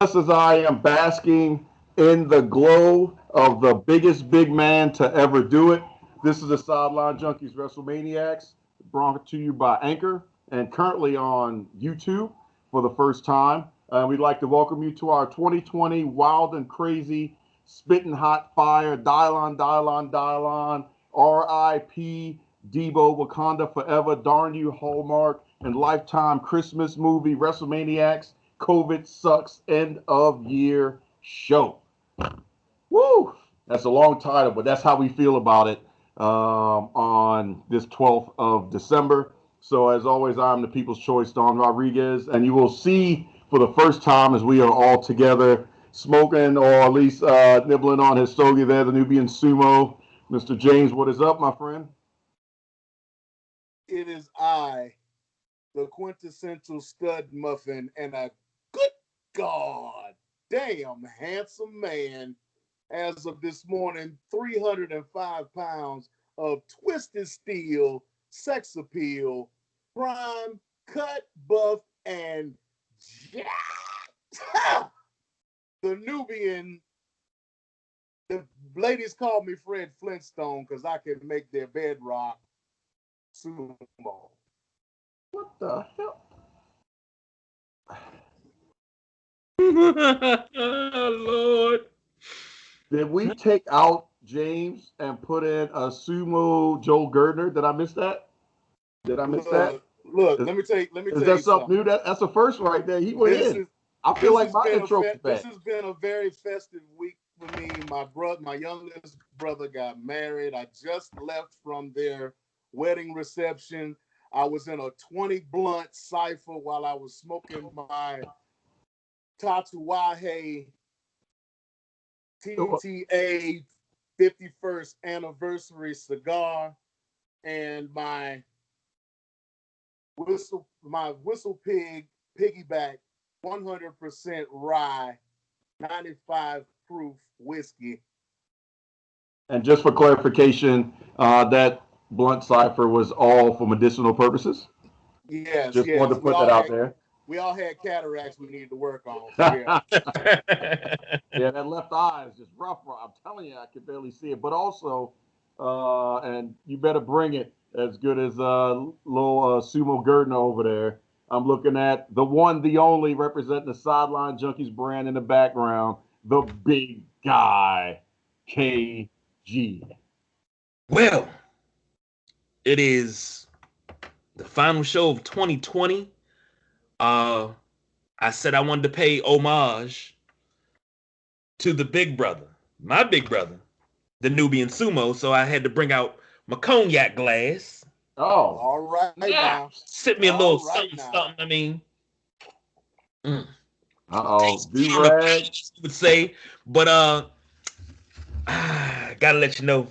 as I am basking in the glow of the biggest big man to ever do it. This is the Sideline Junkies Wrestlemaniacs, brought to you by Anchor and currently on YouTube for the first time. We'd like to welcome you to our 2020 Wild and Crazy Spittin' Hot Fire Dial on RIP Deebo Wakanda Forever Darn You Hallmark and Lifetime Christmas movie WrestleManiacs COVID Sucks End of Year Show. Woo! That's a long title, but that's how we feel about it on this 12th of December. So, as always, I'm the People's Choice, Don Rodriguez, and you will see for the first time as we are all together smoking or at least nibbling on his stogie there, the Nubian Sumo. Mr. James, what is up, my friend? It is I, the quintessential stud muffin, and a good God damn handsome man. As of this morning, 305 pounds of twisted steel, sex appeal, prime, cut, buff, and jacked. The Nubian, the ladies call me Fred Flintstone because I can make their bed rock. Sumo. What the hell? Lord. Did we take out James and put in a sumo Joel Gertner? Did I miss that? Did I miss that? Look, Is, let me tell is you that something something. new? That's a first right there. He went in. I feel like my intro was bad. This has been a very festive week for me. My youngest brother got married. I just left from their wedding reception. I was in a 20 blunt cipher while I was smoking my Tatuaje TTA 51st anniversary cigar and my whistle pig piggyback 100% rye 95 proof whiskey. And just for clarification, that blunt cipher was all for medicinal purposes. Yes, Just wanted to put that out there. We all had cataracts we needed to work on. So yeah. Yeah, that left eye is just rough. I'm telling you, I can barely see it. But also, and you better bring it as good as little Sumo Gerdner over there. I'm looking at the one, the only, representing the Sideline Junkies brand in the background, the big guy, KG. Well, it is the final show of 2020. I said I wanted to pay homage to the big brother, my big brother, the Nubian Sumo. So I had to bring out my cognac glass. Oh, all right now. Sip me a little something, something. I mean, do rag would say, but gotta let you know.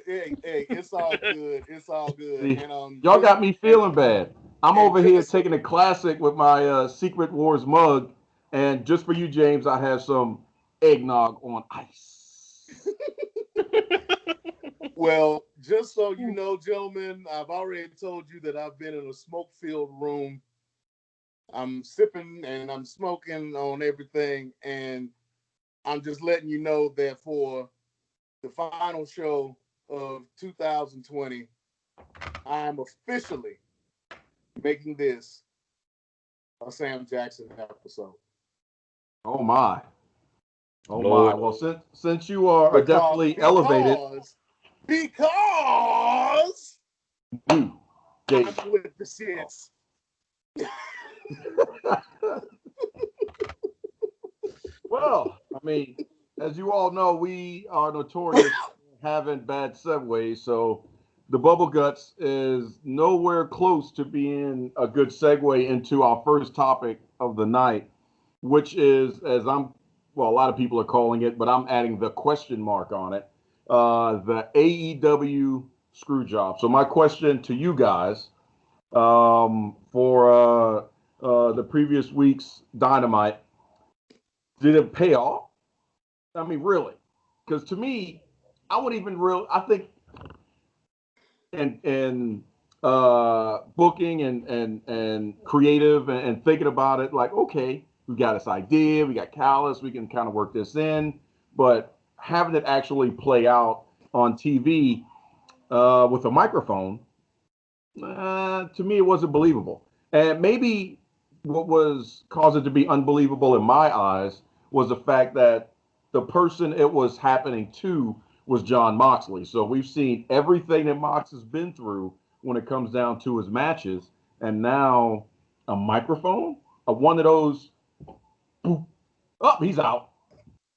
Hey, it's all good. It's all good. See, And y'all got me feeling bad. I'm over here taking a classic with my Secret Wars mug, and just for you, James, I have some eggnog on ice. Well, just so you know, gentlemen, I've already told you that I've been in a smoke-filled room. I'm sipping and I'm smoking on everything, and I'm just letting you know that for the final show of 2020, I'm officially making this a Sam Jackson episode. Oh my. Oh Lord. my. Well, since you are definitely elevated. Because I'm with the shits. Well, I mean, as you all know, we are notorious for having bad segues. So the Bubble Guts is nowhere close to being a good segue into our first topic of the night, which is, well, a lot of people are calling it, but I'm adding the question mark on it, the AEW screw job. So my question to you guys for the previous week's Dynamite, did it pay off? I mean, really? Because to me, I think in booking and creative and thinking about it, like, okay, we got this idea, we got Callis, we can kind of work this in, but having it actually play out on TV with a microphone, to me, it wasn't believable. And maybe what was caused it to be unbelievable in my eyes was the fact that the person it was happening to was John Moxley. So we've seen everything that Mox has been through when it comes down to his matches, and now a microphone, one of those, boop, oh, he's out.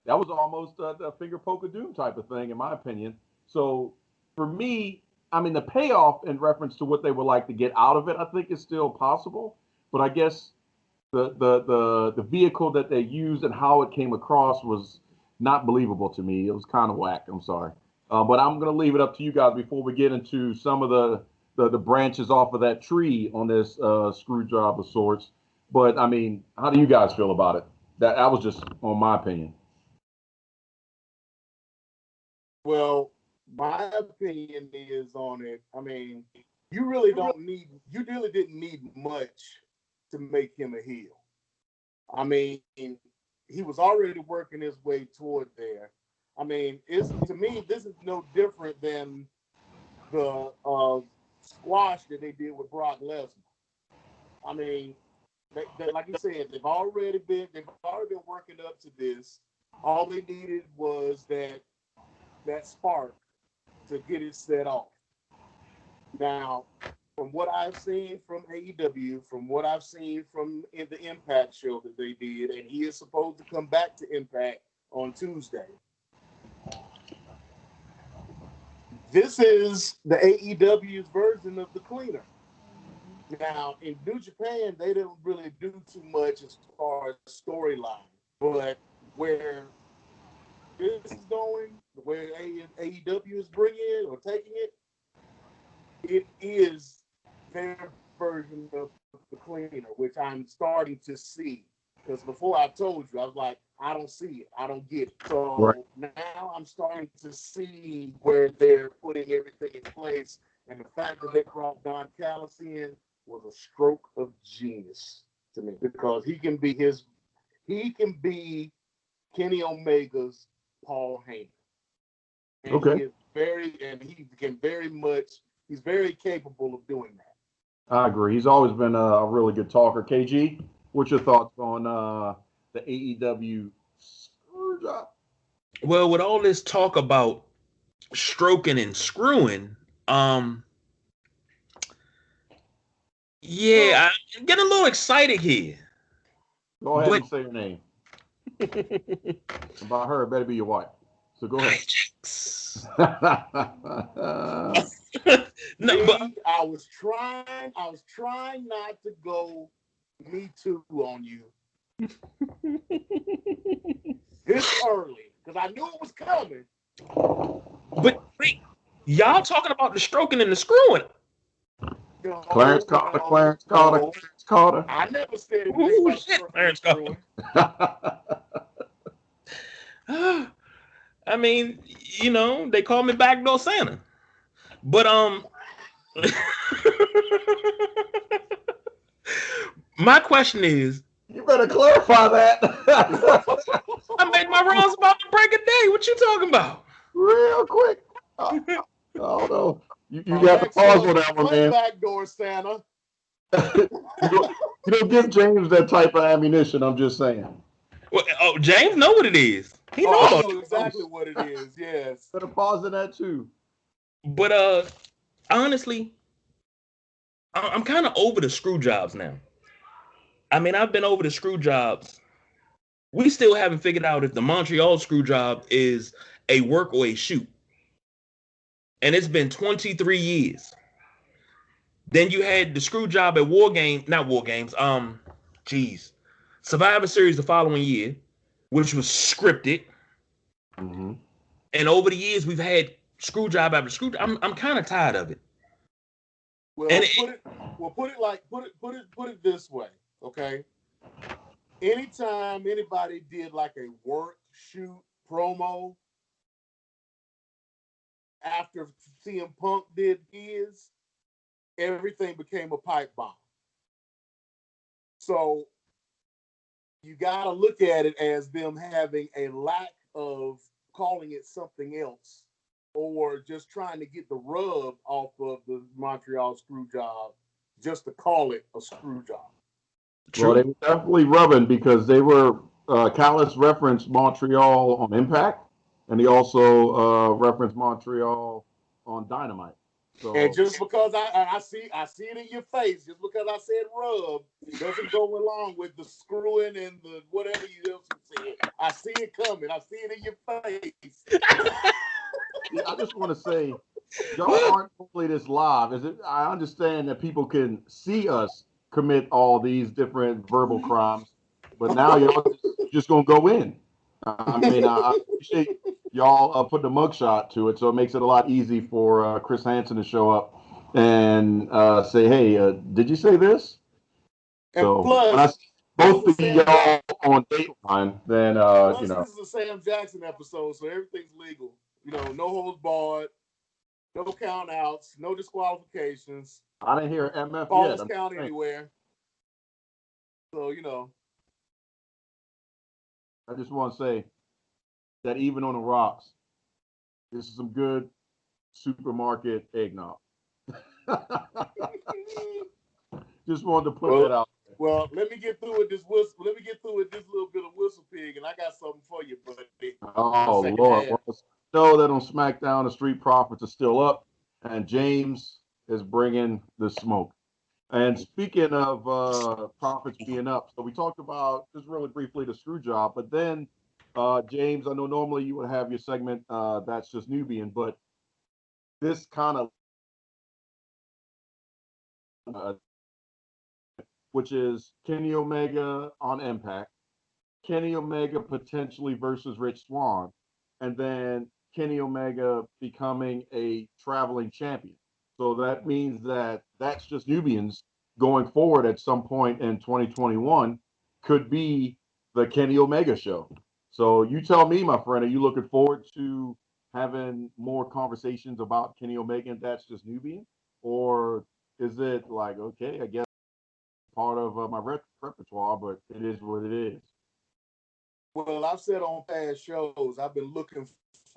That was almost a finger poke of doom type of thing, in my opinion. So for me, I mean, the payoff in reference to what they would like to get out of it, I think is still possible. But I guess the vehicle that they used and how it came across was not believable to me. It was kind of whack. I'm sorry, but I'm gonna leave it up to you guys before we get into some of the branches off of that tree on this screw job of sorts. But I mean, how do you guys feel about it? That was just on my opinion. Well, my opinion is on it. I mean, you really didn't need much to make him a heel. I mean, he was already working his way toward there. I mean, to me, this is no different than the squash that they did with Brock Lesnar. I mean, like you said, they've already been working up to this. All they needed was that spark to get it set off. Now, from what I've seen from AEW, from what I've seen from in the Impact show that they did, and he is supposed to come back to Impact on Tuesday. This is the AEW's version of the cleaner. Now, in New Japan, they don't really do too much as far as storyline, but where this is going, where AEW is bringing it or taking it, it is their version of the cleaner, which I'm starting to see. Because before I told you, I was like, I don't see it. I don't get it. So Right. now I'm starting to see where they're putting everything in place. And the fact that they brought Don Callis in was a stroke of genius to me, because he can be Kenny Omega's Paul Heyman. And Okay. he's very capable of doing that. I agree. He's always been a really good talker. KG, what's your thoughts on the AEW screw job? Well, with all this talk about stroking and screwing, yeah, I'm getting a little excited here. Go ahead But and say your name. About her, it better be your wife. So go ahead. No, but I was trying not to go me too on you this early, because I knew it was coming. but wait, y'all talking about the stroking and the screwing? Clarence Carter. I never said anything Ooh, about shit, Clarence Carter. I mean, you know, they call me Backdoor Santa. But my question is, You better clarify that. I made my rounds about the break of day. What you talking about? Real quick. Oh no. You got to pause on that one, man. Backdoor Santa. You don't give James that type of ammunition. I'm just saying. Well, oh, James know what it is. He knows. I know exactly what it is. Yes. Better pause on that too. But honestly, I'm kind of over the screw jobs now. I mean, I've been over the screw jobs. We still haven't figured out if the Montreal screw job is a work or a shoot. And it's been 23 years. Then you had the screw job at Survivor Series the following year, which was scripted. Mm-hmm. And over the years, we've had screw job after screw job. I'm kind of tired of it. Well, put it this way, okay? Anytime anybody did like a work shoot promo after CM Punk did his, everything became a pipe bomb. So you got to look at it as them having a lack of calling it something else, or just trying to get the rub off of the Montreal screw job just to call it a screw job. Well, they were definitely rubbing because they were Callis referenced Montreal on Impact, and he also referenced Montreal on Dynamite. So, and just because I see it in your face, just because I said rub doesn't go along with the screwing and the whatever you else said. I see it coming. I see it in your face. I just want to say, y'all aren't only this live. Is it? I understand that people can see us commit all these different verbal crimes, but now y'all just gonna go in. I mean, I appreciate y'all putting a mugshot to it, so it makes it a lot easy for Chris Hansen to show up and say, "Hey, did you say this?" And so plus, when I see both of y'all on Dateline, then plus you know. This is a Sam Jackson episode, so everything's legal. You know, no holds barred, no count outs, no disqualifications. I didn't hear MF Balls yet. count anywhere. So, you know. I just want to say that even on the rocks, this is some good supermarket eggnog. Just wanted to put that out. Well, let me get through with this whistle. Let me get through with this little bit of whistle pig, and I got something for you, buddy. Oh Lord! Well, know that on SmackDown, the Street Profits are still up, and James is bringing the smoke. And speaking of profits being up, so we talked about just really briefly the screw job, but then James, I know normally you would have your segment that's just Nubian, but this kind of which is Kenny Omega on Impact, Kenny Omega potentially versus Rich Swann, and then Kenny Omega becoming a traveling champion. So that means that that's just Nubians going forward at some point in 2021 could be the Kenny Omega show. So you tell me, my friend, are you looking forward to having more conversations about Kenny Omega and that's just Nubian? Or is it like, okay, I guess part of my repertoire, but it is what it is? Well, I've said on past shows, I've been looking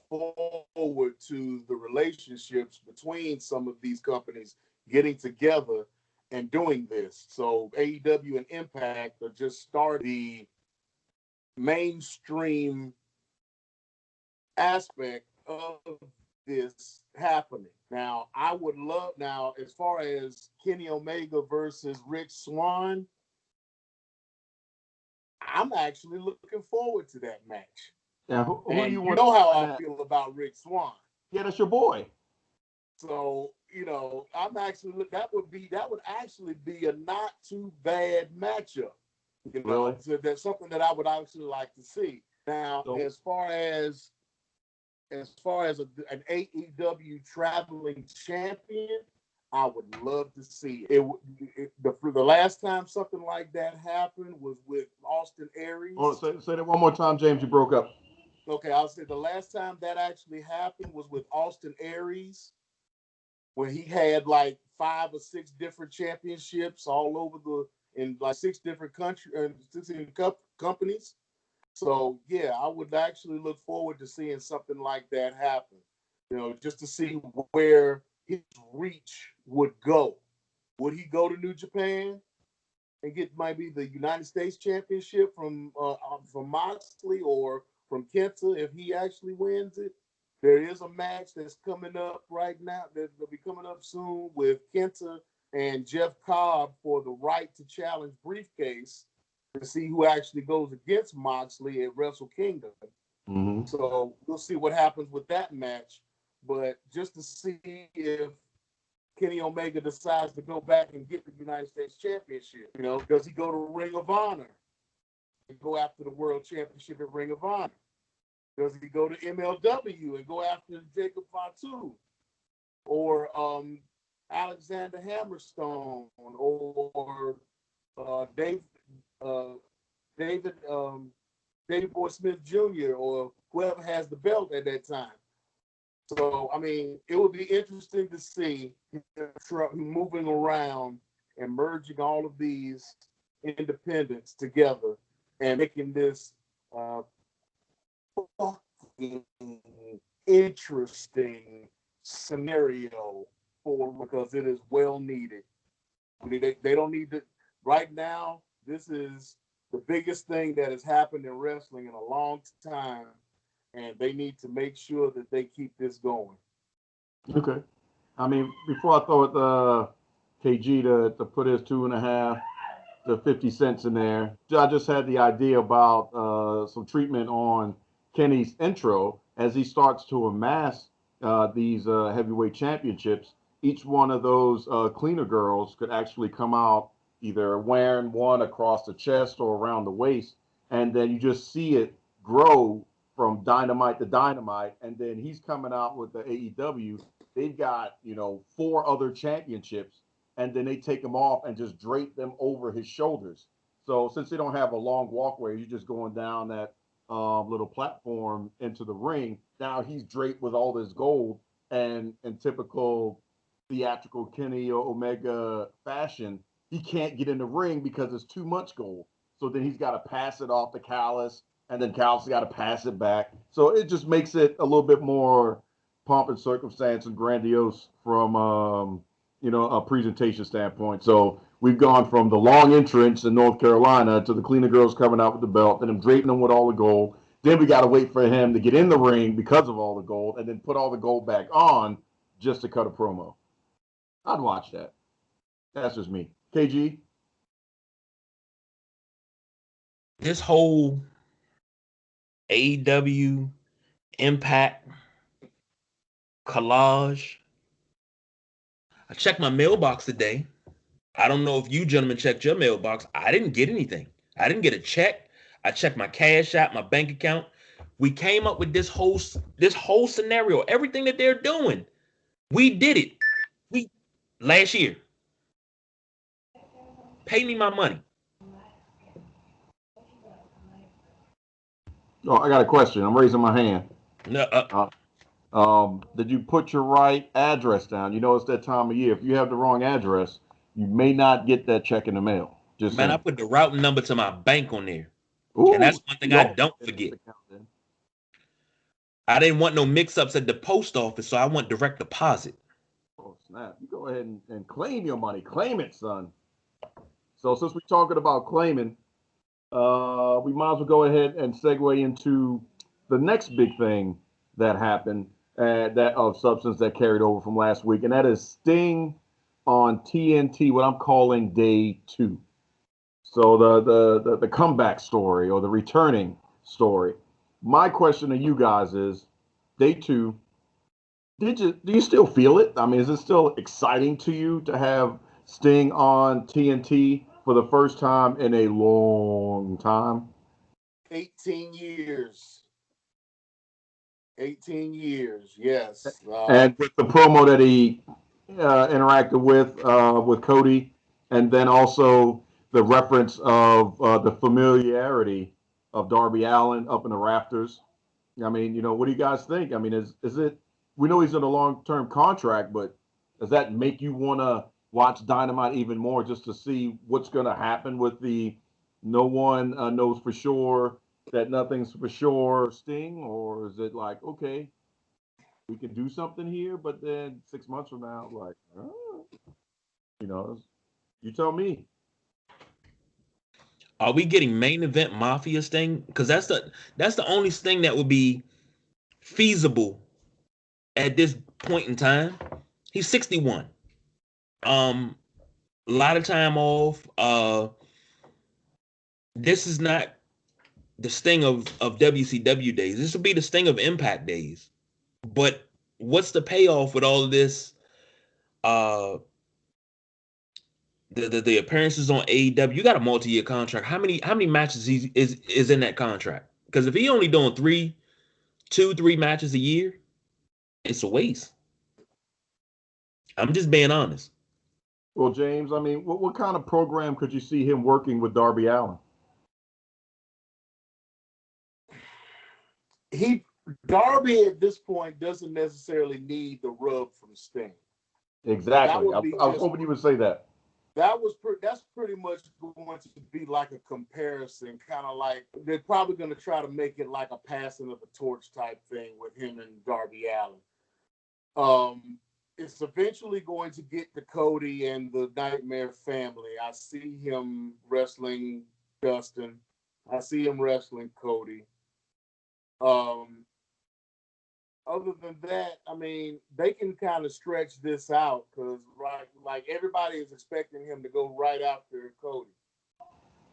forward to the relationships between some of these companies getting together and doing this. So AEW and Impact are just starting the mainstream aspect of this happening. Now, I would love, now, as far as Kenny Omega versus Rich Swann, I'm actually looking forward to that match. Yeah, who And you you know how I feel about Rich Swann. Yeah, that's your boy. So, you know, I'm actually that would actually be a not too bad matchup. You know, Really? so that's something that I would actually like to see. Now, as far as an AEW traveling champion, I would love to see it. The last time something like that happened was with Austin Aries. Oh, say that one more time, James. You broke up. Okay, I'll say the last time that actually happened was with Austin Aries, when he had like 5 or 6 different championships all over in like 6 different countries, 6 companies. So yeah, I would actually look forward to seeing something like that happen. You know, just to see where his reach would go. Would he go to New Japan and get maybe the United States Championship from Moxley or from Kenta if he actually wins it? There is a match that's coming up right now that will be coming up soon with Kenta and Jeff Cobb for the right to challenge briefcase to see who actually goes against Moxley at Wrestle Kingdom. Mm-hmm. So we'll see what happens with that match. But just to see if Kenny Omega decides to go back and get the United States Championship, you know, does he go to Ring of Honor and go after the World Championship at Ring of Honor? Does he go to MLW and go after Jacob Fatu or Alexander Hammerstone or David Boy Smith Jr. or whoever has the belt at that time? So, I mean, it would be interesting to see him moving around and merging all of these independents together and making this fucking interesting scenario for, because it is well needed. I mean, they don't need to right now. This is the biggest thing that has happened in wrestling in a long time, and they need to make sure that they keep this going. Okay. I mean, before I throw it KG to put his 2.5 to 50 cents in there, I just had the idea about some treatment on Kenny's intro as he starts to amass these heavyweight championships. Each one of those cleaner girls could actually come out either wearing one across the chest or around the waist, and then you just see it grow from dynamite to dynamite. And then he's coming out with the AEW. They've got 4 other championships, and then they take them off and just drape them over his shoulders. So since they don't have a long walkway, you're just going down that little platform into the ring. Now he's draped with all this gold, and in typical theatrical Kenny Omega fashion, he can't get in the ring because it's too much gold. So then he's got to pass it off to Callis, and then Callis got to pass it back. So it just makes it a little bit more pomp and circumstance and grandiose from a presentation standpoint. So we've gone from the long entrance in North Carolina to the cleaner girls coming out with the belt, and him draping them with all the gold. Then we got to wait for him to get in the ring because of all the gold, and then put all the gold back on just to cut a promo. I'd watch that. That's just me. KG? This whole AEW Impact collage. I checked my mailbox today. I don't know if you gentlemen checked your mailbox. I didn't get anything. I didn't get a check. I checked my cash app, my bank account. We came up with this whole scenario, everything that they're doing. We did it. Last year. Pay me my money. Oh, I got a question. I'm raising my hand. No, did you put your right address down? It's that time of year. If you have the wrong address, you may not get that check in the mail. Just man, saying. I put the routing number to my bank on there. Ooh, and that's one thing I don't forget. I didn't want no mix-ups at the post office, so I want direct deposit. Oh, snap. You go ahead and claim your money. Claim it, son. So since we're talking about claiming, we might as well go ahead and segue into the next big thing that happened, that of substance that carried over from last week, and that is Sting on TNT, what I'm calling day 2. So the comeback story, or the returning story. My question to you guys is, day 2, do you still feel it? I mean, is it still exciting to you to have Sting on TNT for the first time in a long time? 18 years. 18 years, yes. And with the promo that he interacted with Cody, and then also the reference of the familiarity of Darby Allin up in the rafters. I mean, what do you guys think? I mean, is it? We know he's in a long-term contract, but does that make you want to watch Dynamite even more just to see what's going to happen with the no one knows for sure that nothing's for sure Sting? Or is it like, okay, we can do something here, but then 6 months from now, like, you tell me. Are we getting main event Mafia Sting? Because that's the only Sting that would be feasible at this point in time. He's 61. A lot of time off. This is not the Sting of WCW days. This will be the Sting of Impact days. But what's the payoff with all of this? The appearances on AEW. You got a multi-year contract. How many matches is in that contract? Because if he only doing 3 matches a year, it's a waste. I'm just being honest. Well, James, I mean, what kind of program could you see him working with Darby Allin? Darby at this point doesn't necessarily need the rub from Sting. Exactly. I was hoping you would say that. that's pretty much going to be like a comparison, kind of like they're probably going to try to make it like a passing of the torch type thing with him and Darby Allin. It's eventually going to get to Cody and the Nightmare family. I see him wrestling Dustin. I see him wrestling Cody. Other than that, I mean, they can kind of stretch this out because, right, like everybody is expecting him to go right after Cody,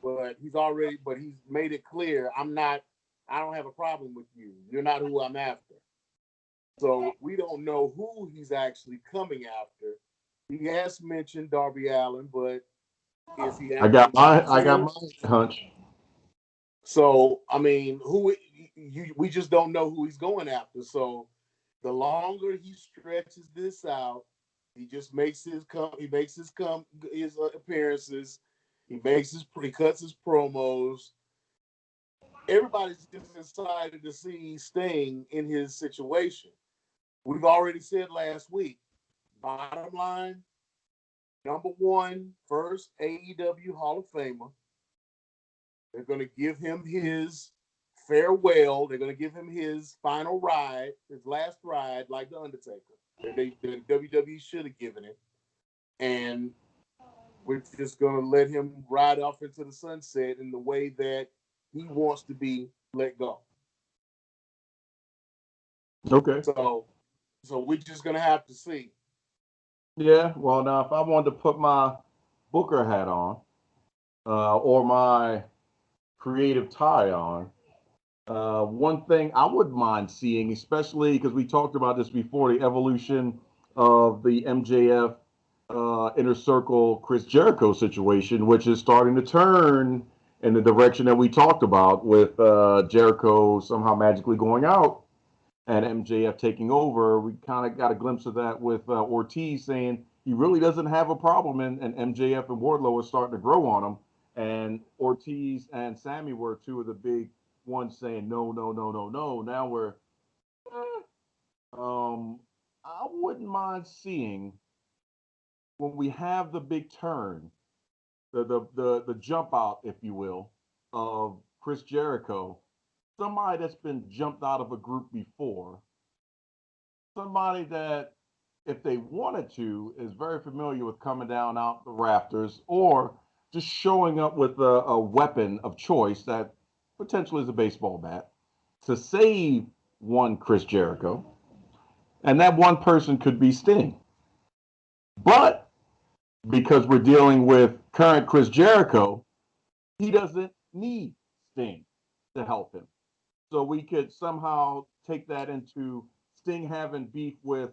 but he's made it clear, I don't have a problem with you. You're not who I'm after. So we don't know who he's actually coming after. He has mentioned Darby Allin, but is he? I got my hunch. So I mean, we just don't know who he's going after. So the longer he stretches this out, he just makes his appearances. He cuts his promos. Everybody's just excited to see Sting in his situation. We've already said last week, bottom line, number one, first AEW Hall of Famer. They're going to give him his farewell. They're going to give him his final ride, his last ride, like The Undertaker. The WWE should have given him. And we're just going to let him ride off into the sunset in the way that he wants to be let go. Okay. So we're just going to have to see. Yeah, well, now if I wanted to put my Booker hat on or my creative tie on, one thing I wouldn't mind seeing, especially because we talked about this before, the evolution of the MJF Inner Circle Chris Jericho situation, which is starting to turn in the direction that we talked about with Jericho somehow magically going out and MJF taking over. We kind of got a glimpse of that with Ortiz saying he really doesn't have a problem, and MJF and Wardlow are starting to grow on him. And Ortiz and Sammy were two of the big ones saying no, no, no, no, no. Now we're, I wouldn't mind seeing when we have the big turn, the jump out, if you will, of Chris Jericho, somebody that's been jumped out of a group before, somebody that, if they wanted to, is very familiar with coming down out the rafters or just showing up with a weapon of choice that potentially is a baseball bat to save one Chris Jericho. And that one person could be Sting. But because we're dealing with current Chris Jericho, he doesn't need Sting to help him. So we could somehow take that into Sting having beef with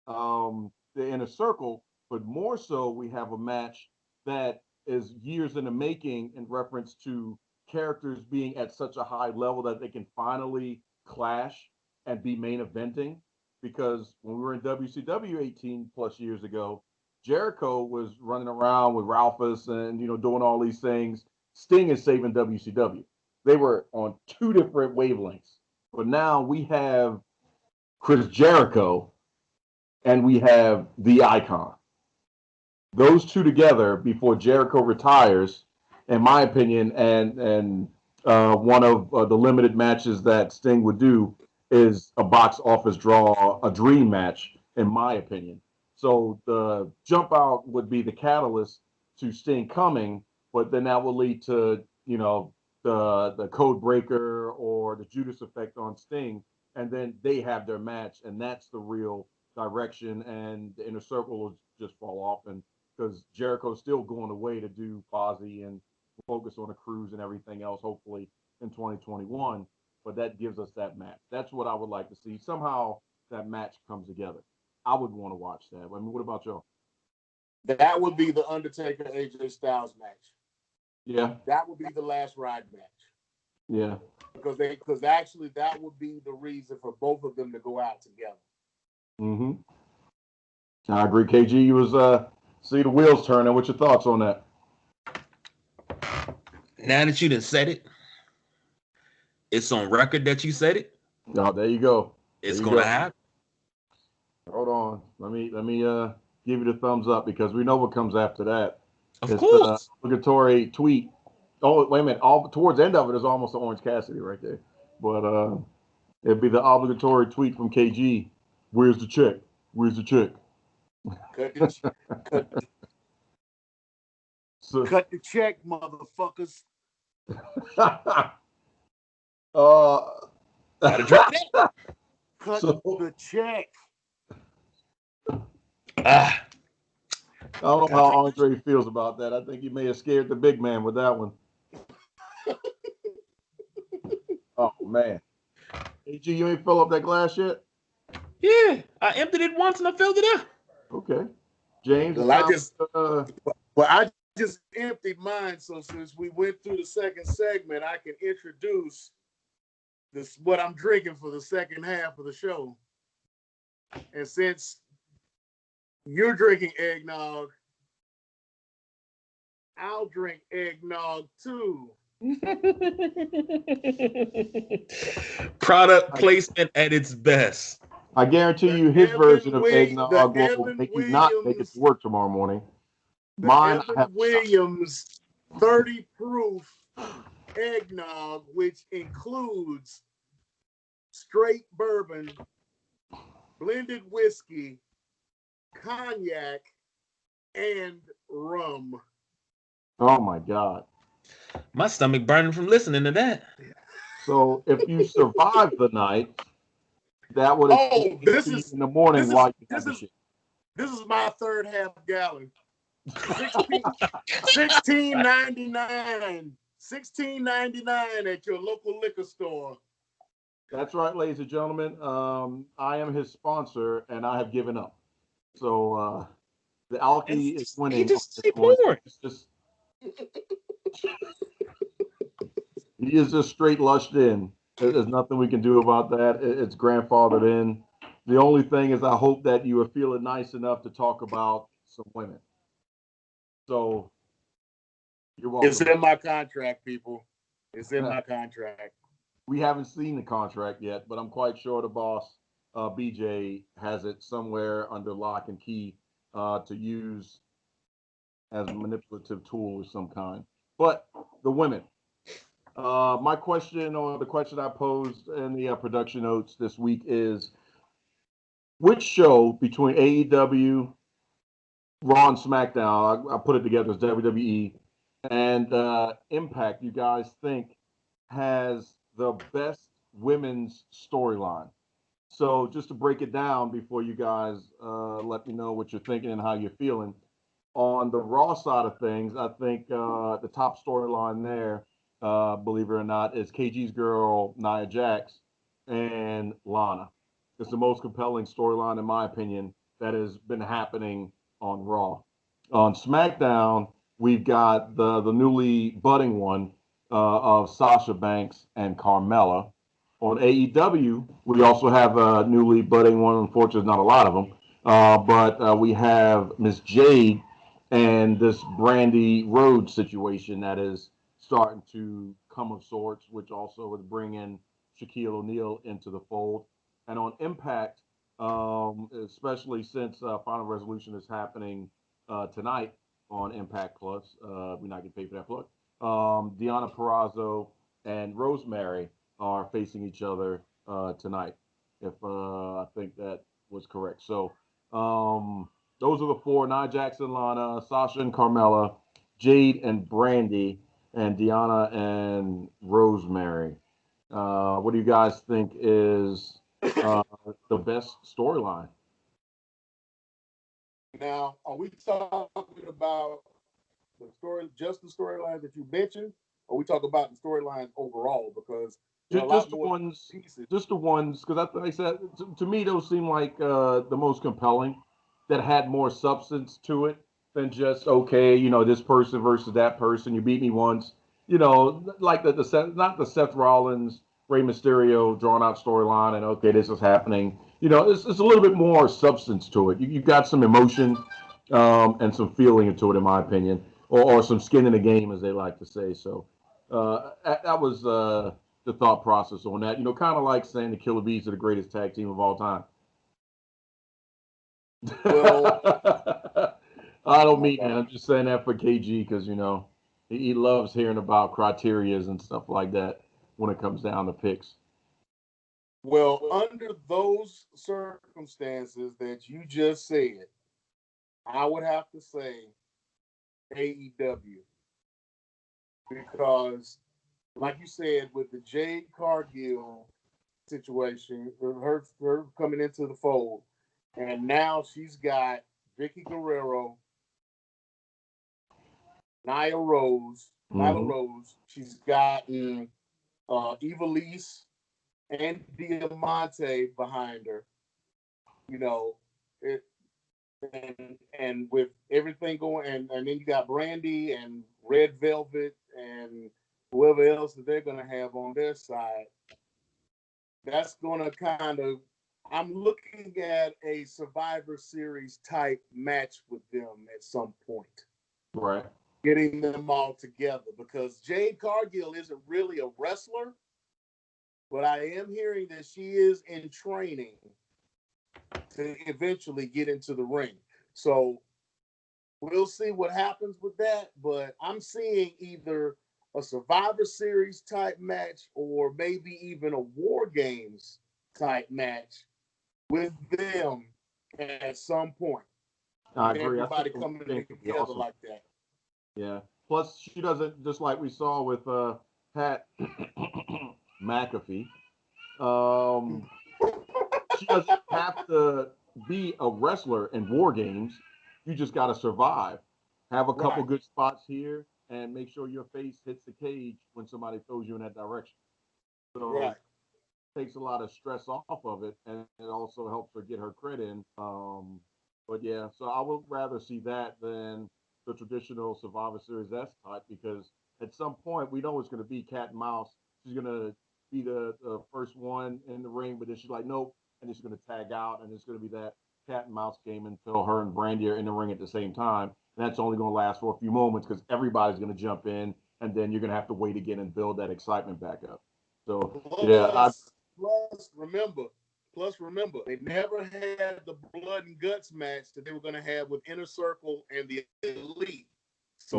the Inner Circle, but more so we have a match that is years in the making in reference to characters being at such a high level that they can finally clash and be main eventing. Because when we were in WCW 18 plus years ago, Jericho was running around with Ralphus and doing all these things. Sting is saving WCW. They were on two different wavelengths. But now we have Chris Jericho and we have the Icon. Those two together before Jericho retires, in my opinion, and one of the limited matches that Sting would do is a box office draw, a dream match, in my opinion. So the jump out would be the catalyst to Sting coming, but then that will lead to, the code breaker or the Judas effect on Sting, and then they have their match, and that's the real direction, and the Inner Circle will just fall off, and because Jericho's still going away to do Fozzy and focus on the cruise and everything else, hopefully in 2021. But that gives us that match. That's what I would like to see. Somehow that match comes together. I would want to watch that. I mean, what about y'all? That would be the Undertaker AJ Styles match. Yeah. That would be the last ride match. Yeah. Because actually that would be the reason for both of them to go out together. Mm-hmm. I agree. KG, you was see the wheels turning. What's your thoughts on that? Now that you done said it, it's on record that you said it. Oh, there you go. It's gonna happen. Hold on. Let me give you the thumbs up because we know what comes after that. Of It's the course. obligatory tweet. Oh, wait a minute. All towards the end of it is almost an Orange Cassidy right there. But it'd be the obligatory tweet from KG. Where's the check? Where's the check? Cut the, cut, So, cut the check, motherfuckers. Gotta drop that. Cut So- the check. Ah, I don't know how Andre feels about that. I think you may have scared the big man with that one. Oh man, AG, you ain't fill up that glass yet? yeah. I emptied it once and I filled it up. Okay, James. Well, I just emptied mine. So since we went through the second segment, I can introduce what I'm drinking for the second half of the show. And since you're drinking eggnog, I'll drink eggnog too. Product placement at its best. I guarantee you, his version of eggnog will make you not make it to work tomorrow morning. Mine, I have Williams 30 proof eggnog, which includes straight bourbon, blended whiskey, cognac, and rum. Oh my God. My stomach burning from listening to that. So if you survive the night, that would this is in the morning this is, while you this have the is shit. this is my third half gallon. 16.99. $16.99 at your local liquor store. That's right, ladies and gentlemen. I am his sponsor, and I have given up. So the alky is winning. He just keep pouring. He is just straight lushed in. There's nothing we can do about that. It's grandfathered in. The only thing is, I hope that you are feeling nice enough to talk about some women. So you're welcome. It's in my contract, people. It's in my contract. We haven't seen the contract yet, but I'm quite sure the boss, BJ, has it somewhere under lock and key to use as a manipulative tool of some kind. But the women. My question, or the question I posed in the production notes this week, is which show between AEW, Raw, and SmackDown, I put it together as WWE, and Impact, you guys think has the best women's storyline? So just to break it down before you guys let me know what you're thinking and how you're feeling. On the Raw side of things, I think the top storyline there, believe it or not, is KG's girl, Nia Jax, and Lana. It's the most compelling storyline, in my opinion, that has been happening on Raw. On SmackDown, we've got the newly budding one of Sasha Banks and Carmella. On AEW, we also have a newly budding one. Unfortunately, not a lot of them. But we have Miss Jade and this Brandy Rhodes situation that is starting to come of sorts, which also would bring in Shaquille O'Neal into the fold. And on Impact, especially since Final Resolution is happening tonight on Impact Plus, we're not getting paid for that plug. Deonna Purrazzo and Rosemary are facing each other tonight, if I think that was correct. So those are the four: Nia Jackson, Lana, Sasha and Carmella, Jade and Brandy, and Deonna and Rosemary. What do you guys think is the best storyline? Now, are we talking about just the storylines that you mentioned, or we talk about the storylines overall? Because just the ones, because like I said, to me, those seem like the most compelling, that had more substance to it than just, okay, this person versus that person. You beat me once, like not the Seth Rollins, Rey Mysterio drawn out storyline, and okay, this is happening. It's a little bit more substance to it. You got some emotion and some feeling into it, in my opinion, or some skin in the game, as they like to say. So that was the thought process on that. Kind of like saying the Killer Bees are the greatest tag team of all time. Well, I don't mean that. I'm just saying that for KG because he loves hearing about criterias and stuff like that when it comes down to picks. Well, under those circumstances that you just said, I would have to say AEW because, like you said, with the Jade Cargill situation, her coming into the fold, and now she's got Vicky Guerrero, Nyla Rose. She's gotten Ivelisse and Diamante behind her. And with everything going, and then you got Brandy and Red Velvet and whoever else that they're going to have on their side. That's going to kind of, I'm looking at a Survivor Series type match with them at some point. Right. Getting them all together because Jade Cargill isn't really a wrestler, but I am hearing that she is in training to eventually get into the ring. So we'll see what happens with that, but I'm seeing either a Survivor Series type match or maybe even a War Games type match with them at some point. I agree. Everybody coming together awesome. like that. Yeah. Plus, she doesn't, just like we saw with Pat McAfee, she doesn't have to be a wrestler in War Games. You just got to survive. Have a couple good spots here and make sure your face hits the cage when somebody throws you in that direction. So it takes a lot of stress off of it, and it also helps her get her credit in. But yeah, so I would rather see that than the traditional Survivor Series S type because at some point we know it's going to be cat and mouse. She's going to be the first one in the ring, but then she's like, nope, and she's going to tag out, and it's going to be that cat and mouse game until her and Brandy are in the ring at the same time. And that's only going to last for a few moments because everybody's going to jump in, and then you're going to have to wait again and build that excitement back up. So, Plus, remember, they never had the blood and guts match that they were going to have with Inner Circle and the Elite. So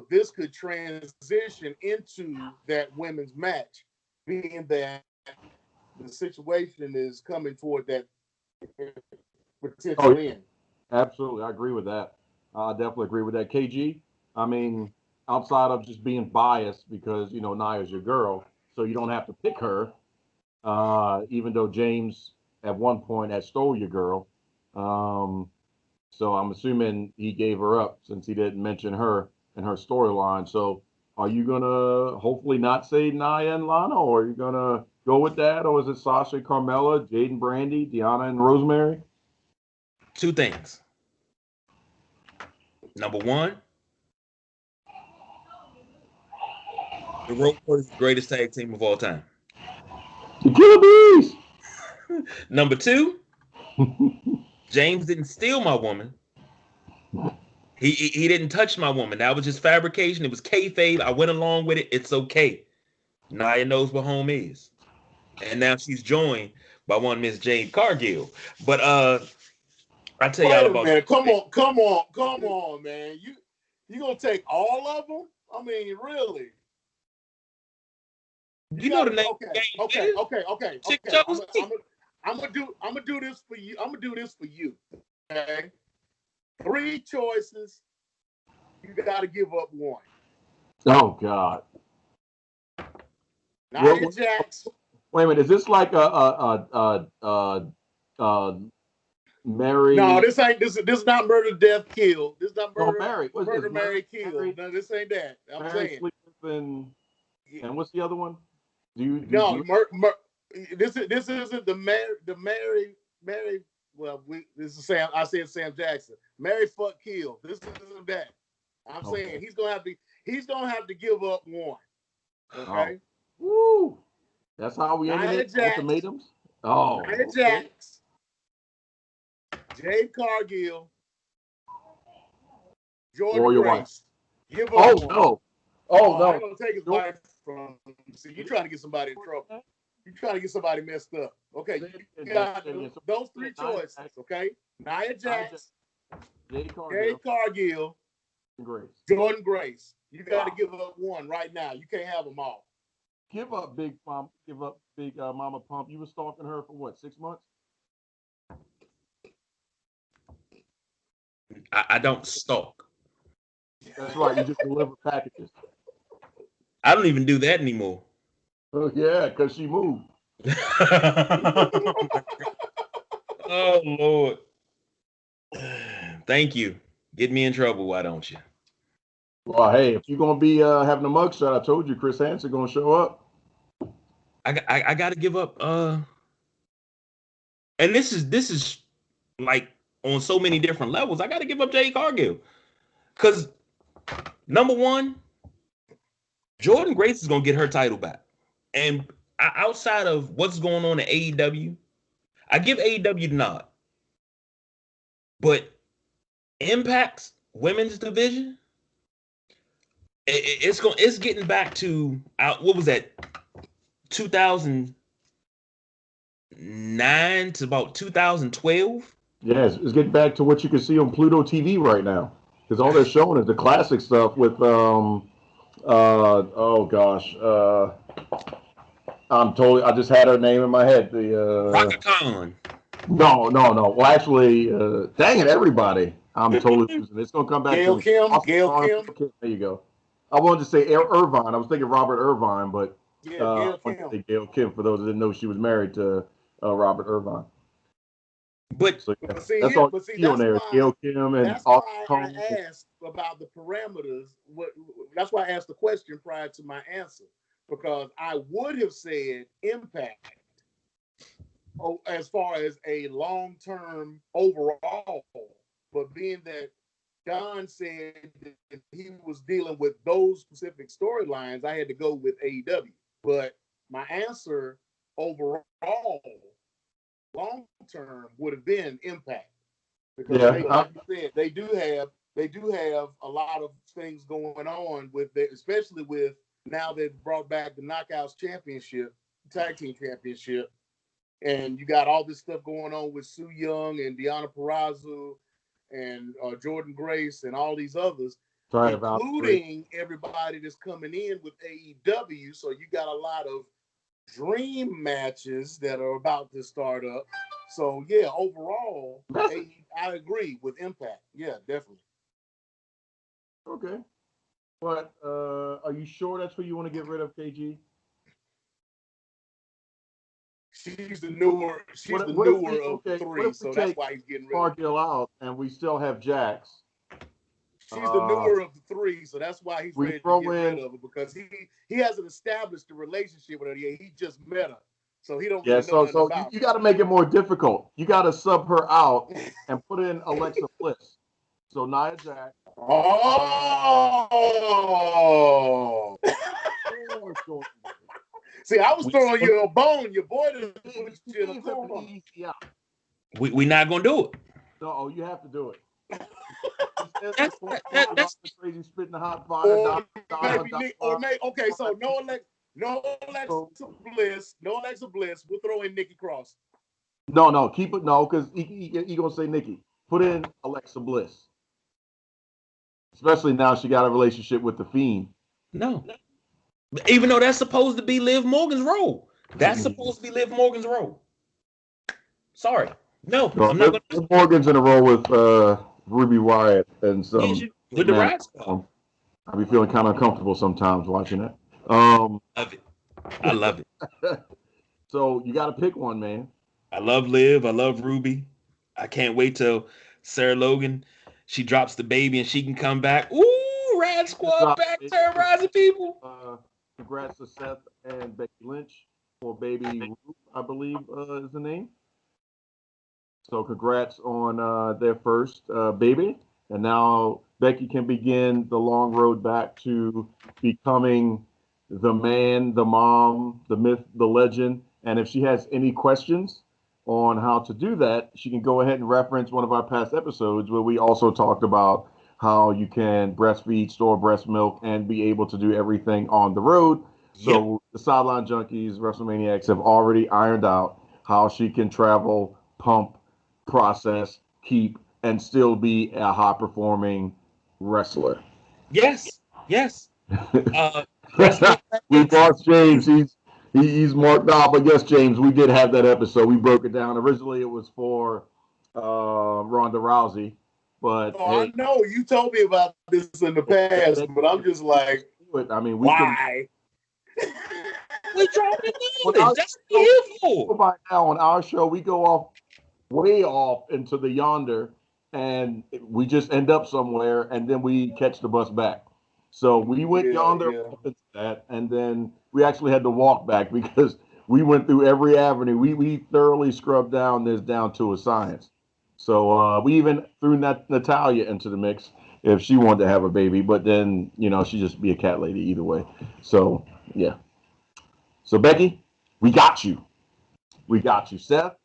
this could transition into that women's match, being that the situation is coming toward that potential end. Absolutely, I agree with that. I definitely agree with that. KG, I mean, outside of just being biased because Nia's your girl, so you don't have to pick her. Even though James at one point had stole your girl. So I'm assuming he gave her up since he didn't mention her in her storyline. So are you going to hopefully not say Nia and Lana, or are you going to go with that? Or is it Sasha, Carmella, Jade and Brandy, Deanna and Rosemary? Two things. Number one, the Road Warriors is the greatest tag team of all time. The Killer Bees! Number two, James didn't steal my woman. He didn't touch my woman. That was just fabrication. It was kayfabe. I went along with it. It's okay. Nia knows what home is. And now she's joined by one Miss Jade Cargill. But I tell y'all about. Wait a minute. Come on, man. You gonna take all of them? I mean, really? You know the name. Okay. I'm gonna do this for you. Okay. 3 choices. You gotta give up one. Oh God. Nia Jax. Wait a minute. Is this like Mary? No, this ain't. This is not murder, death, kill. This is not murder. No, Mary. Murder, Mary, kill. No, this ain't that. I'm Mary saying. And what's the other one? This isn't the Mary. Well, this is Sam. I said Sam Jackson. Mary, fuck, kill. This isn't that. I'm saying he's gonna have to give up one. Okay. Oh. Woo. That's how we ended it. Ultimatums. Oh. Nia Jax. Jade Cargill. Jordan Grace. Give up one. No. Oh no. I'm gonna take his life from him. See, you're trying to get somebody in trouble. You're trying to get somebody messed up. Okay, you got those 3 choices. Okay, Nia Jax, Jade Cargill, Grace. Jordan Grace. You got to give up one right now. You can't have them all. Give up Big Mama. Give up Big Mama Pump. You were stalking her for what, 6 months? I don't stalk. That's right. You just deliver packages. I don't even do that anymore. Oh yeah, because she moved. Oh Lord. Thank you. Get me in trouble, why don't you? Well, hey, if you're gonna be having a mugshot, I told you Chris Hansen gonna show up. I got to give up. And this is like on so many different levels. I got to give up Jade Cargill because number one, Jordan Grace is gonna get her title back, and outside of what's going on in AEW, I give AEW the nod, but Impact's women's division, it's getting back to what was that, 2009 to about 2012. Yes, it's getting back to what you can see on Pluto TV right now, because all they're showing is the classic stuff with oh gosh, I just had her name in my head. The Raka Khan. No. Well, actually, dang it, everybody. I'm totally losing. It's gonna come back Gail to Kim. There you go. I wanted to say Irvine. I was thinking Robert Irvine, but Gail I wanted to say Gail Kim for those that didn't know she was married to Robert Irvine. But So, yeah, that's all that's on there. why, Gail Kim and that's why I asked about the parameters. That's why I asked the question prior to my answer, because I would have said Impact. As far as a long-term overall, but being that Don said that he was dealing with those specific storylines, I had to go with AEW. But my answer overall, long-term, would have been Impact, because like you said, they do have a lot of things going on with it, especially with now they've brought back the Knockouts Championship, Tag Team Championship. And you got all this stuff going on with Su Yung and Deonna Purrazzo and Jordan Grace and all these others, including everybody that's coming in with AEW. So you got a lot of dream matches that are about to start up. So yeah, overall, I agree with Impact. Yeah, definitely. Okay. But are you sure that's who you want to get rid of, KG? She's the newer of the three, so that's why he's getting rid of Cargill out, and we still have Jax. She's the newer of the three, so that's why he's ready to get rid of her, because he hasn't established a relationship with her yet. He just met her, so he don't really know nothing about her. You got to make it more difficult. You got to sub her out and put in Alexa Bliss. So Nia Jax. Oh. See, I was throwing you a bone. Your boy didn't put you in a corner. We not gonna do it. No, you have to do it. That's crazy spitting hot fire. Okay, so no Alexa Bliss. We'll throw in Nikki Cross. No, keep it. No, because he gonna say Nikki. Put in Alexa Bliss. Especially now she got a relationship with the Fiend. No. Even though that's supposed to be Liv Morgan's role. That's supposed to be Liv Morgan's role. Sorry. No, I'm not going to. Liv Morgan's in a role with Ruby Riott and some. With the Riot Squad. I'll be feeling kind of uncomfortable sometimes watching it. Love it. I love it. So you got to pick one, man. I love Liv. I love Ruby. I can't wait till Sarah Logan, she drops the baby and she can come back. Ooh, Riot Squad back terrorizing people. Congrats to Seth and Becky Lynch for baby Ruth, I believe is the name. So congrats on their first baby. And now Becky can begin the long road back to becoming the man, the mom, the myth, the legend. And if she has any questions on how to do that, she can go ahead and reference one of our past episodes where we also talked about how you can breastfeed, store breast milk, and be able to do everything on the road. So the Sideline Junkies, Wrestlemaniacs, have already ironed out how she can travel, pump, process, keep, and still be a high-performing wrestler. Yes. Wrestling. We lost James. He's marked out, but yes, James, we did have that episode. We broke it down. Originally, it was for Ronda Rousey, but I know you told me about this in the past, but I'm just like, I mean, why? We dropping knowledge. That's what we're here for. By now on our show, we go way off into the yonder, and we just end up somewhere, and then we catch the bus back. So we went yonder into that, and then we actually had to walk back because we went through every avenue. We thoroughly scrubbed down to a science. So we even threw Natalia into the mix if she wanted to have a baby, but then she'd just be a cat lady either way. So yeah. So Becky, we got you. Seth,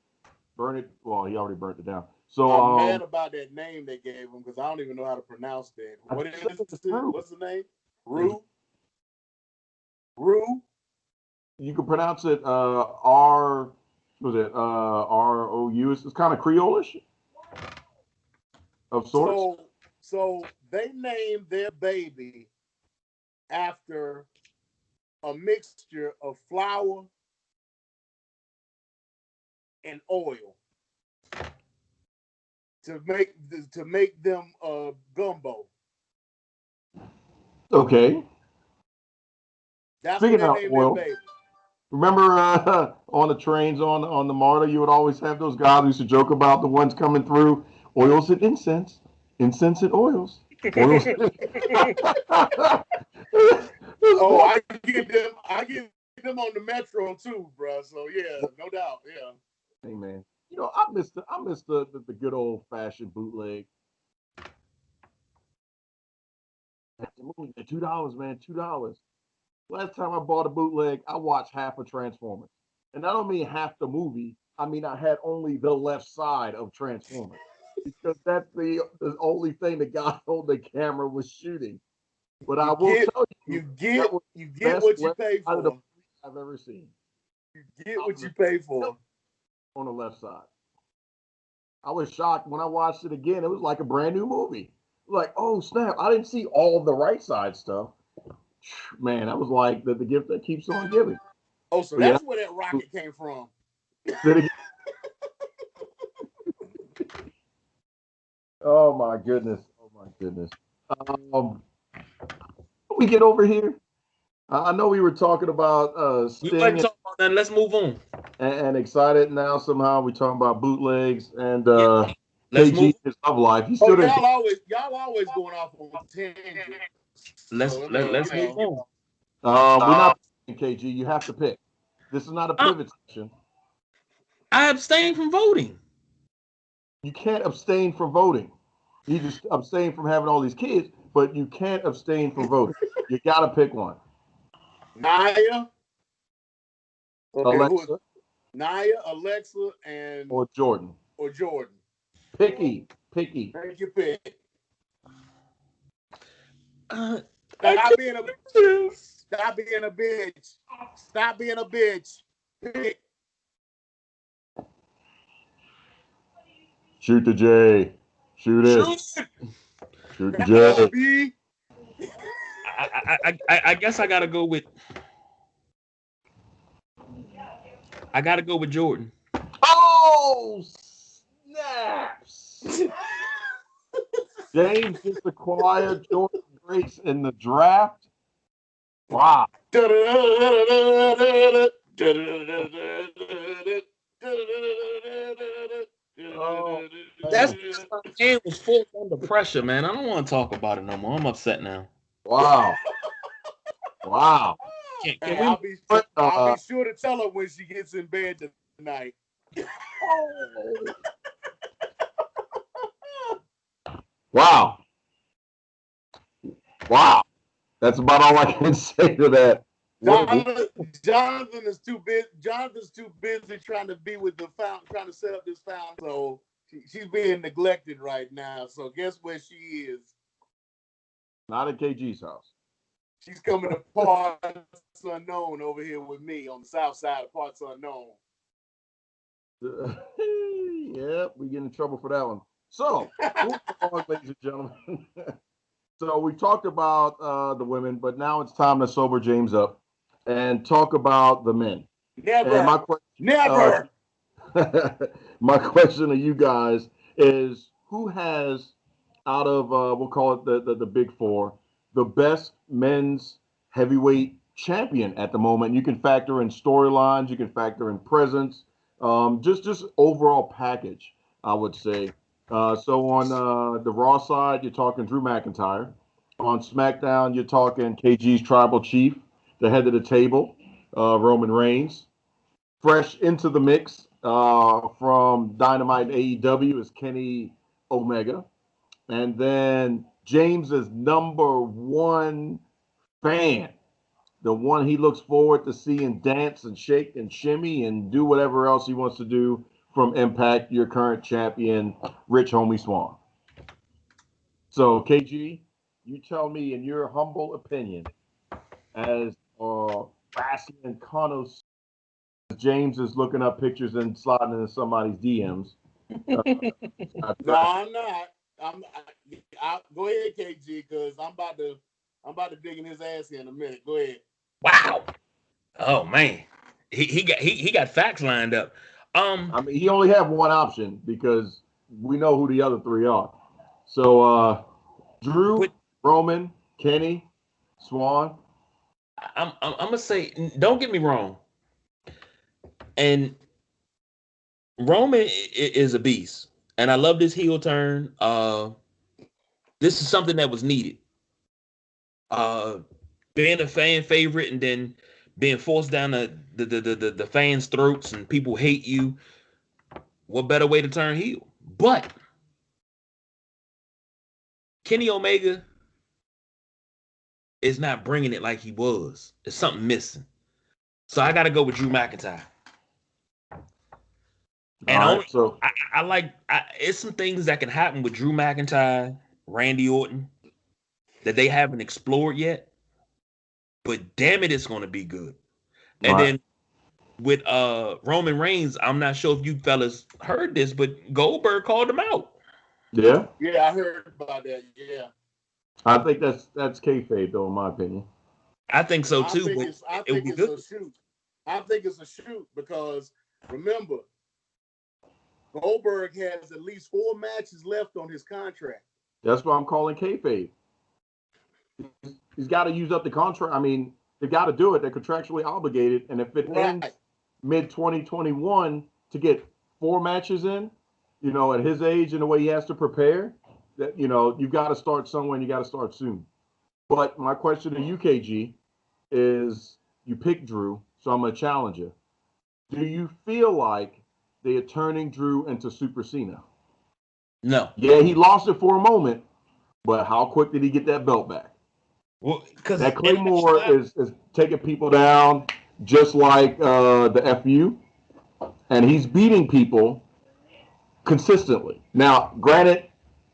burn it. Well, he already burnt it down. So I'm mad about that name they gave him because I don't even know how to pronounce that. What's the name? Rue. You can pronounce it R. Was it ROU? It's kind of Creole-ish of sorts. So they named their baby after a mixture of flour and oil to make them gumbo. Okay. That's Speaking what of they named oil, their baby. remember on the trains on the MARTA, you would always have those guys who used to joke about the ones coming through, oils and incense and oils. Oh, I get them on the metro too, bro. So yeah, no doubt, yeah. Hey man, I miss the good old fashioned bootleg. $2, man, $2. Last time I bought a bootleg, I watched half of Transformers, and I don't mean half the movie. I mean I had only the left side of Transformers because that's the only thing the guy on the camera was shooting. But I will tell you, you get what you pay for. I've ever seen. You get what you pay for. On the left side. I was shocked when I watched it again. It was like a brand new movie. Like, oh snap! I didn't see all the right side stuff. Man, that was like the gift that keeps on giving. Oh, so that's where that rocket came from. Oh my goodness! We get over here. I know we were talking about Sting. We weren't talking about that. Let's move on. And excited now somehow we're talking about bootlegs and KG his love life. Y'all always going off on tangents. Let's move on. We're not KG. You have to pick. This is not a pivot session. I abstain from voting. You can't abstain from voting. You just abstain from having all these kids, but you can't abstain from voting. You got to pick one. Nia, Alexa, and or Jordan. Picky. Take your pick. Stop being a bitch. Pick. Shoot the J. Shoot it. Shoot the J. I guess I gotta go with. Jordan. Oh snaps! James just acquired Jordan Grace in the draft. Wow. That's my game was forced under pressure, man. I don't want to talk about it no more. I'm upset now. Wow. I'll be sure to tell her when she gets in bed tonight. Wow. That's about all I can say to that. Jonathan is too busy. Jonathan's too busy trying to be with the fountain, trying to set up this fountain. So she's being neglected right now. So guess where she is? Not at KG's house. She's coming to Parts Unknown over here with me on the south side of Parts Unknown. Yep, we get in trouble for that one. So, moving on, ladies and gentlemen. So we talked about the women, but now it's time to sober James up and talk about the men. Never. And Never. my question to you guys is: who has, out of we'll call it the big four, the best men's heavyweight champion at the moment? You can factor in storylines, you can factor in presence, just overall package, I would say. So on the Raw side, you're talking Drew McIntyre. On SmackDown, you're talking KG's Tribal Chief, the head of the table, Roman Reigns. Fresh into the mix from Dynamite AEW is Kenny Omega. And then James's number one fan, the one he looks forward to seeing dance and shake and shimmy and do whatever else he wants to do from Impact, your current champion, Rich Homie Swann. So, KG, you tell me, in your humble opinion, as wrestling connoisseur, James is looking up pictures and sliding into somebody's DMs. No, I'm not. Go ahead, KG, because I'm about to dig in his ass here in a minute. Go ahead. Wow. Oh man, he got facts lined up. I mean, he only have one option because we know who the other three are. So, Drew, Roman, Kenny, Swann. I'm gonna say, don't get me wrong. And Roman is a beast, and I love this heel turn. This is something that was needed. Being a fan favorite and then being forced down the fans' throats and people hate you. What better way to turn heel? But Kenny Omega is not bringing it like he was. There's something missing. So I got to go with Drew McIntyre. And I like, it's some things that can happen with Drew McIntyre, Randy Orton, that they haven't explored yet. But damn it, it's going to be good. And then with Roman Reigns, I'm not sure if you fellas heard this, but Goldberg called him out. Yeah? Yeah, I heard about that. Yeah. I think that's kayfabe, though, in my opinion. I think so too. I think it's a shoot. I think it's a shoot because remember, Goldberg has at least 4 matches left on his contract. That's what I'm calling kayfabe. He's got to use up the contract. I mean, they got to do it. They're contractually obligated, and if it ends mid 2021 to get 4 matches in, you know, at his age and the way he has to prepare, that you've got to start somewhere and you got to start soon. But my question to you, KG, is you picked Drew, so I'm gonna challenge you. Do you feel like they are turning Drew into Super Cena? No. Yeah, he lost it for a moment, but how quick did he get that belt back? Well, because that Claymore is taking people down just like the FU, and he's beating people consistently. Now, granted,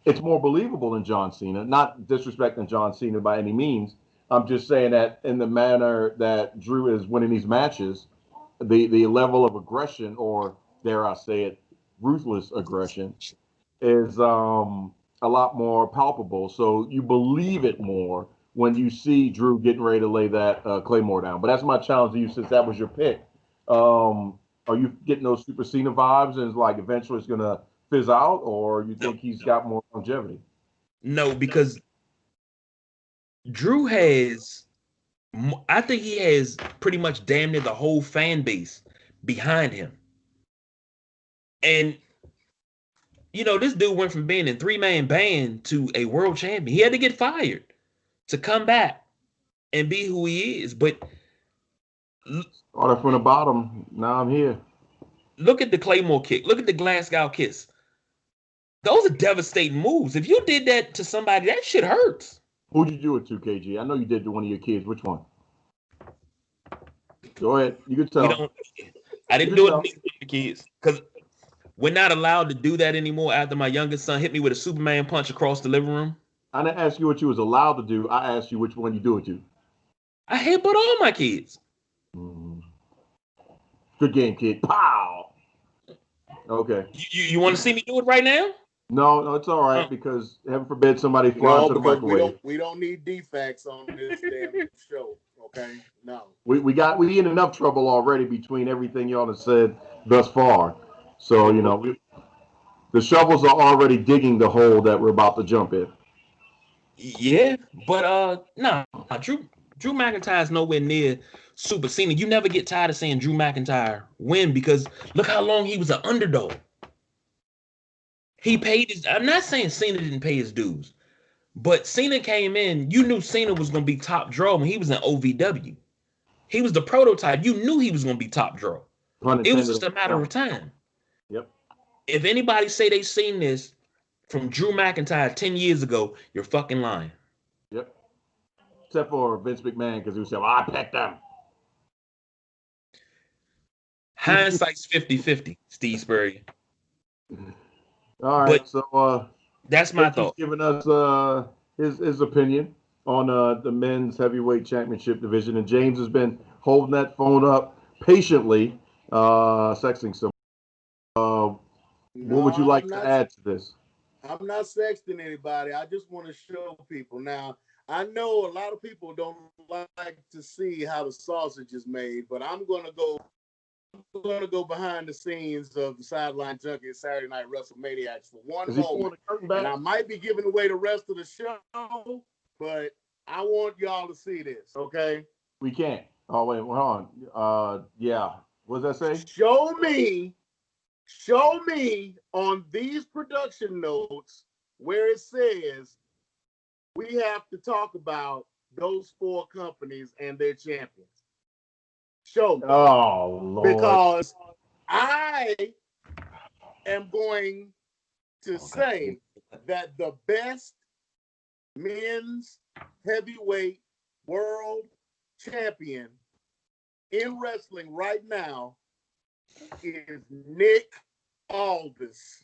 it's more believable than John Cena. Not disrespecting John Cena by any means. I'm just saying that in the manner that Drew is winning these matches, the level of aggression, or dare I say it, ruthless aggression, is a lot more palpable. So you believe it more when you see Drew getting ready to lay that Claymore down. But that's my challenge to you, since that was your pick. Are you getting those Super Cena vibes, and it's like eventually it's going to fizz out, or you think he's got more longevity? No, because Drew has, I think he has pretty much damn near the whole fan base behind him. And, this dude went from being a 3-man band to a world champion. He had to get fired to come back and be who he is. But started from the bottom. Now I'm here. Look at the Claymore kick. Look at the Glasgow kiss. Those are devastating moves. If you did that to somebody, that shit hurts. Who'd you do it to, KG? I know you did it to one of your kids. Which one? Go ahead. You can tell. I didn't do it to the kids because we're not allowed to do that anymore after my youngest son hit me with a Superman punch across the living room. I didn't ask you what you was allowed to do. I asked you which one you do it to. I headbutt all my kids. Good game, kid. Pow! Okay. You want to see me do it right now? No, it's all right because heaven forbid somebody fly No, into the because microwave. we don't need defects on this damn show. Okay, no. We in enough trouble already between everything y'all have said thus far. So the shovels are already digging the hole that we're about to jump in. Yeah, but nah, Drew McIntyre's nowhere near Super Cena. You never get tired of saying Drew McIntyre win because look how long he was an underdog. He paid his. I'm not saying Cena didn't pay his dues, but Cena came in. You knew Cena was going to be top draw when he was in OVW. He was the prototype. You knew he was going to be top draw. Pun It was intended. just a matter of time. Yep. If anybody say they seen this from Drew McIntyre 10 years ago, you're fucking lying. Yep. Except for Vince McMahon because he was saying, well, I picked them. Hindsight's 50-50, Steve Spurrier. All right. But So that's my James has thought. given us his opinion on the men's heavyweight championship division, and James has been holding that phone up patiently, sexting some. What would you No, like to add to this? I'm not sexting anybody. I just want to show people. Now, I know a lot of people don't like to see how the sausage is made, but I'm gonna go behind the scenes of the Sideline Junkies Saturday Night Wrestlemaniacs for one Is he pulling moment. the curtain And back? I might be giving away the rest of the show, but I want y'all to see this, okay? We can't. Oh wait, hold on. Yeah. What does that say? Show me on these production notes where it says we have to talk about those four companies and their champions. Show me. Oh Lord. Because I am going to say that the best men's heavyweight world champion in wrestling right now is Nick Aldis,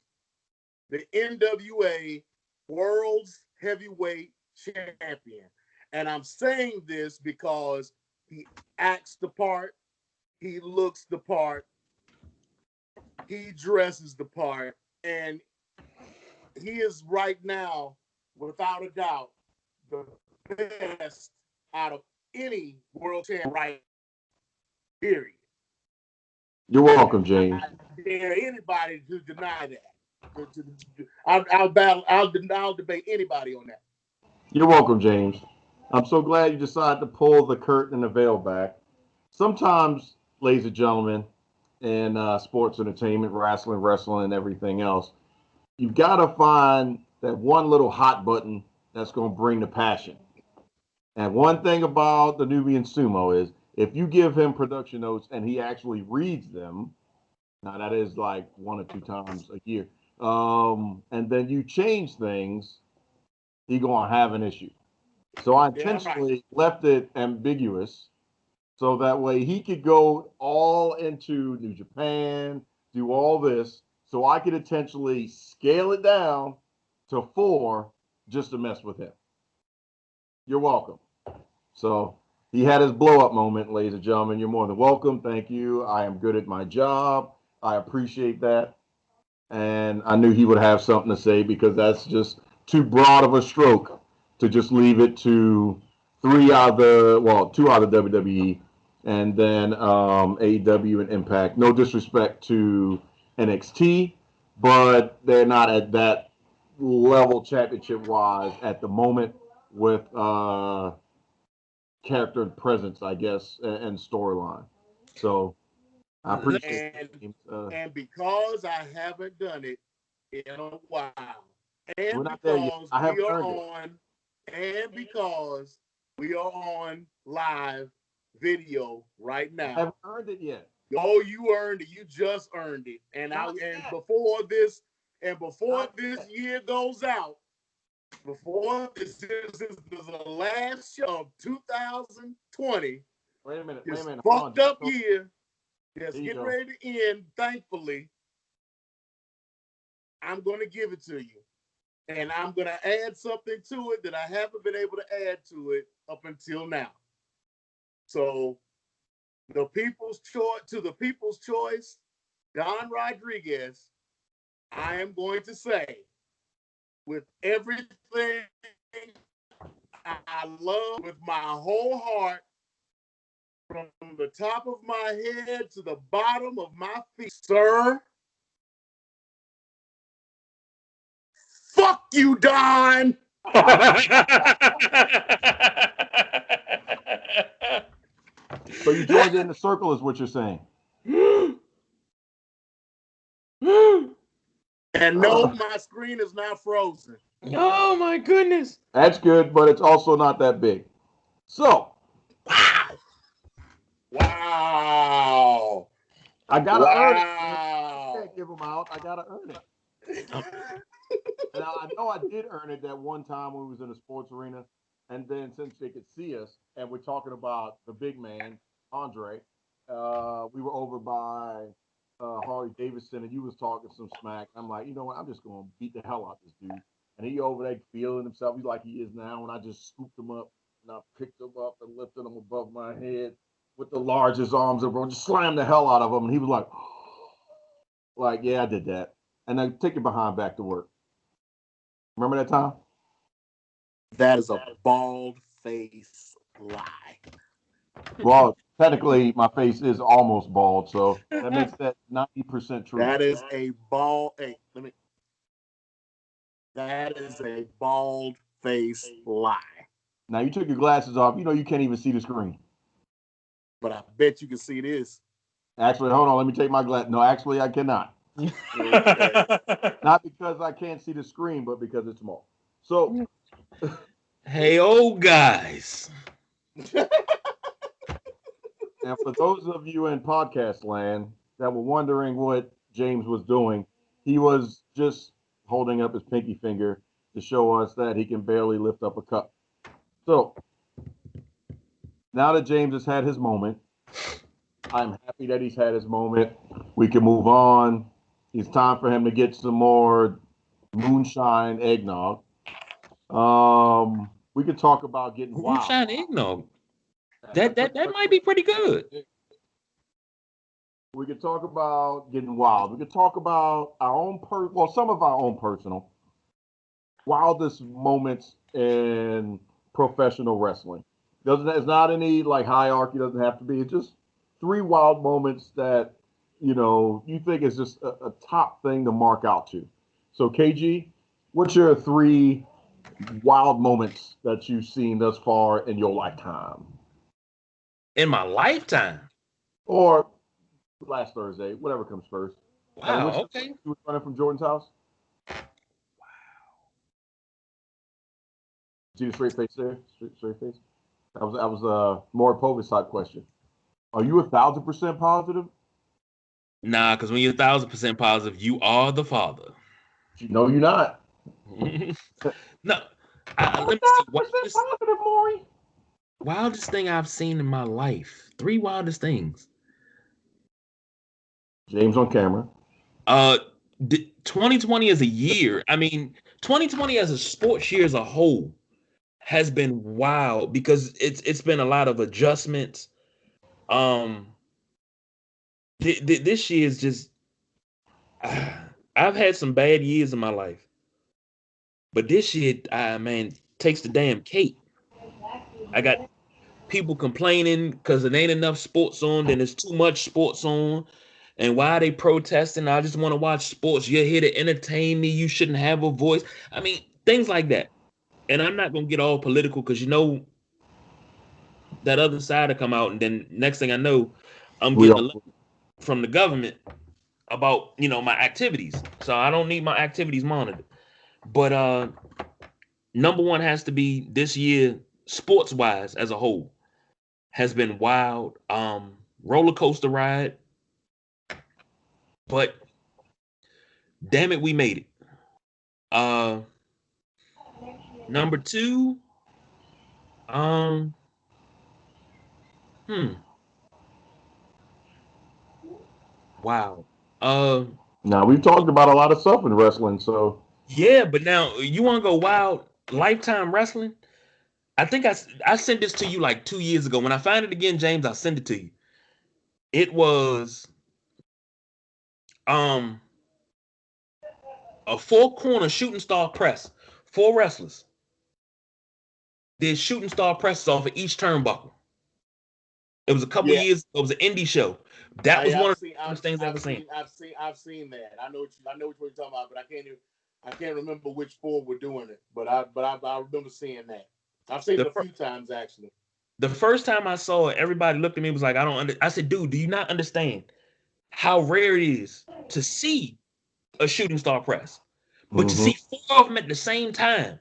the NWA World's Heavyweight Champion. And I'm saying this because he acts the part, he looks the part, he dresses the part, and he is right now, without a doubt, the best out of any world champion right, period. You're welcome, James. I dare anybody to deny that. I'll debate anybody on that. You're welcome, James. I'm so glad you decided to pull the curtain and the veil back. Sometimes, ladies and gentlemen, in sports entertainment, wrestling, and everything else, you've got to find that one little hot button that's going to bring the passion. And one thing about the Nubian Sumo is if you give him production notes and he actually reads them, now that is like 1 or 2 times a year, and then you change things, he gonna have an issue. So I intentionally left it ambiguous so that way he could go all into New Japan, do all this, so I could intentionally scale it down to 4 just to mess with him. You're welcome. So he had his blow up moment, ladies and gentlemen. You're more than welcome. Thank you. I am good at my job. I appreciate that. And I knew he would have something to say because that's just too broad of a stroke to just leave it to 2 out of WWE and then AEW and Impact. No disrespect to NXT, but they're not at that level championship wise at the moment with character and presence, I guess, and storyline. So I appreciate it. And because I haven't done it in a while, and we're not there yet. because I have we are earned on, and because we are on live video right I now. haven't earned it yet. Oh, you earned it. You just earned it. And before this year goes out, before this is the last show of 2020. Wait a minute. Fucked up year. Just getting ready to end. Thankfully, I'm going to give it to you. And I'm going to add something to it that I haven't been able to add to it up until now. So the people's choice, Don Rodriguez, I am going to say with everything I love with my whole heart, from the top of my head to the bottom of my feet, sir. Fuck you, Don. So you joined in the circle, is what you're saying. And no, my screen is not frozen. Oh my goodness. That's good, but it's also not that big. So, Wow. I gotta earn it. I Wow. can't give them out. I gotta earn it. Now I know I did earn it that one time when we was in the sports arena, and then since they could see us, and we're talking about the big man Andre, we were over by Harley Davidson, and you was talking some smack. I'm like, you know what? I'm just gonna beat the hell out of this dude. And he over there feeling himself. He's like he is now. And I just scooped him up, and I picked him up and lifted him above my head with the largest arms ever. Just slammed the hell out of him, and he was like, yeah, I did that. And then take your behind back to work. Remember that time? That is a bald-faced lie. Well, technically, my face is almost bald, so that makes that 90% true. That is a bald. Hey, that is a bald-faced lie. Now you took your glasses off. You know you can't even see the screen. But I bet you can see this. Actually, hold on. Let me take my glass. No, actually, I cannot. Okay. Not because I can't see the screen, but because it's small. So, Hey, old guys. and for those of you in podcast land that were wondering what James was doing, he was just holding up his pinky finger to show us that he can barely lift up a cup. So, now that James has had his moment, I'm happy that he's had his moment. We can move on. It's time for him to get some more moonshine eggnog. We could talk about getting wild. Moonshine eggnog. That might be pretty good. We could talk about getting wild. We could talk about our own some of our own personal wildest moments in professional wrestling. It's not any like hierarchy. Doesn't have to be. It's just 3 wild moments that you think is just a top thing to mark out to. So KG, what's your 3 wild moments that you've seen thus far in your lifetime? In my lifetime? Or last Thursday, whatever comes first. Wow, okay. You were running from Jordan's house? Wow. See the straight face there? Straight face? That was more Povich type question. Are you 1,000% positive? Nah, because when you're 1,000% positive, you are the father. No, you're not. No. Let me see. Positive, Maury. Wildest thing I've seen in my life. 3 wildest things. James on camera. 2020 as a year. I mean, 2020 as a sports year as a whole has been wild because it's been a lot of adjustments. This year is just. I've had some bad years in my life, but this year, man, takes the damn cake. I got people complaining because it ain't enough sports on, then there's too much sports on. And why are they protesting? I just want to watch sports. You're here to entertain me. You shouldn't have a voice. I mean, things like that. And I'm not going to get all political because that other side to come out. And then next thing I know, I'm getting a letter from the government about, my activities. So I don't need my activities monitored. But number one has to be this year, sports-wise as a whole, has been wild. Roller coaster ride. But damn it, we made it. Number 2, wow. Now we've talked about a lot of stuff in wrestling, so Yeah, but now you want to go wild lifetime wrestling? I think I sent this to you like 2 years ago. When I find it again, James, I'll send it to you. It was a 4-corner shooting star press. 4 wrestlers did shooting star presses off of each turnbuckle. It was a couple years. It was an indie show. That was one of the first things I've ever seen. I've seen that. I know what you're talking about, but I can't remember which 4 were doing it. But I remember seeing that. I've seen it a few times actually. The first time I saw it, everybody looked at me and was like, I said, dude, do you not understand how rare it is to see a shooting star press? But to see 4 of them at the same time.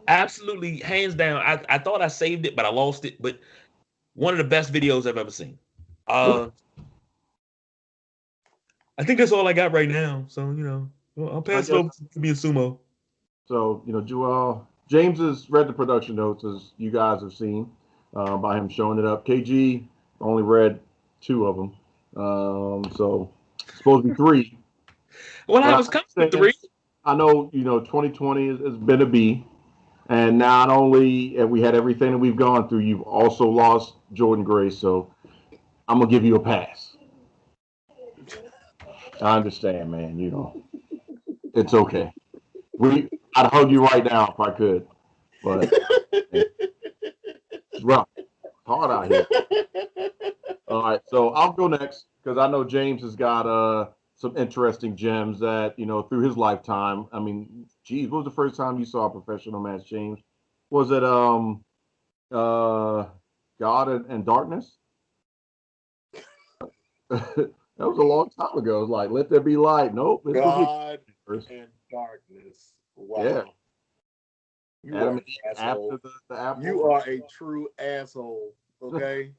Absolutely, hands down. I thought I saved it, but I lost it. But one of the best videos I've ever seen. I think that's all I got right now. So, I'll pass it over to me a sumo. So, Joel, James has read the production notes, as you guys have seen, by him showing it up. KG only read 2 of them. So, it's supposed to be 3. Well, I was coming with 3. I know, 2020 has been a B. And not only have we had everything that we've gone through, you've also lost Jordan Grace. So, I'm going to give you a pass. I understand, man. It's okay. I'd hug you right now if I could, but it's rough. It's hard out here. All right, so I'll go next because I know James has got some interesting gems that, through his lifetime. I mean, geez, what was the first time you saw a professional match, James? Was it God and Darkness? That was a long time ago. It was like, let there be light. Nope. God and Darkness. Wow. Yeah. You are an asshole. You are a true asshole. Okay.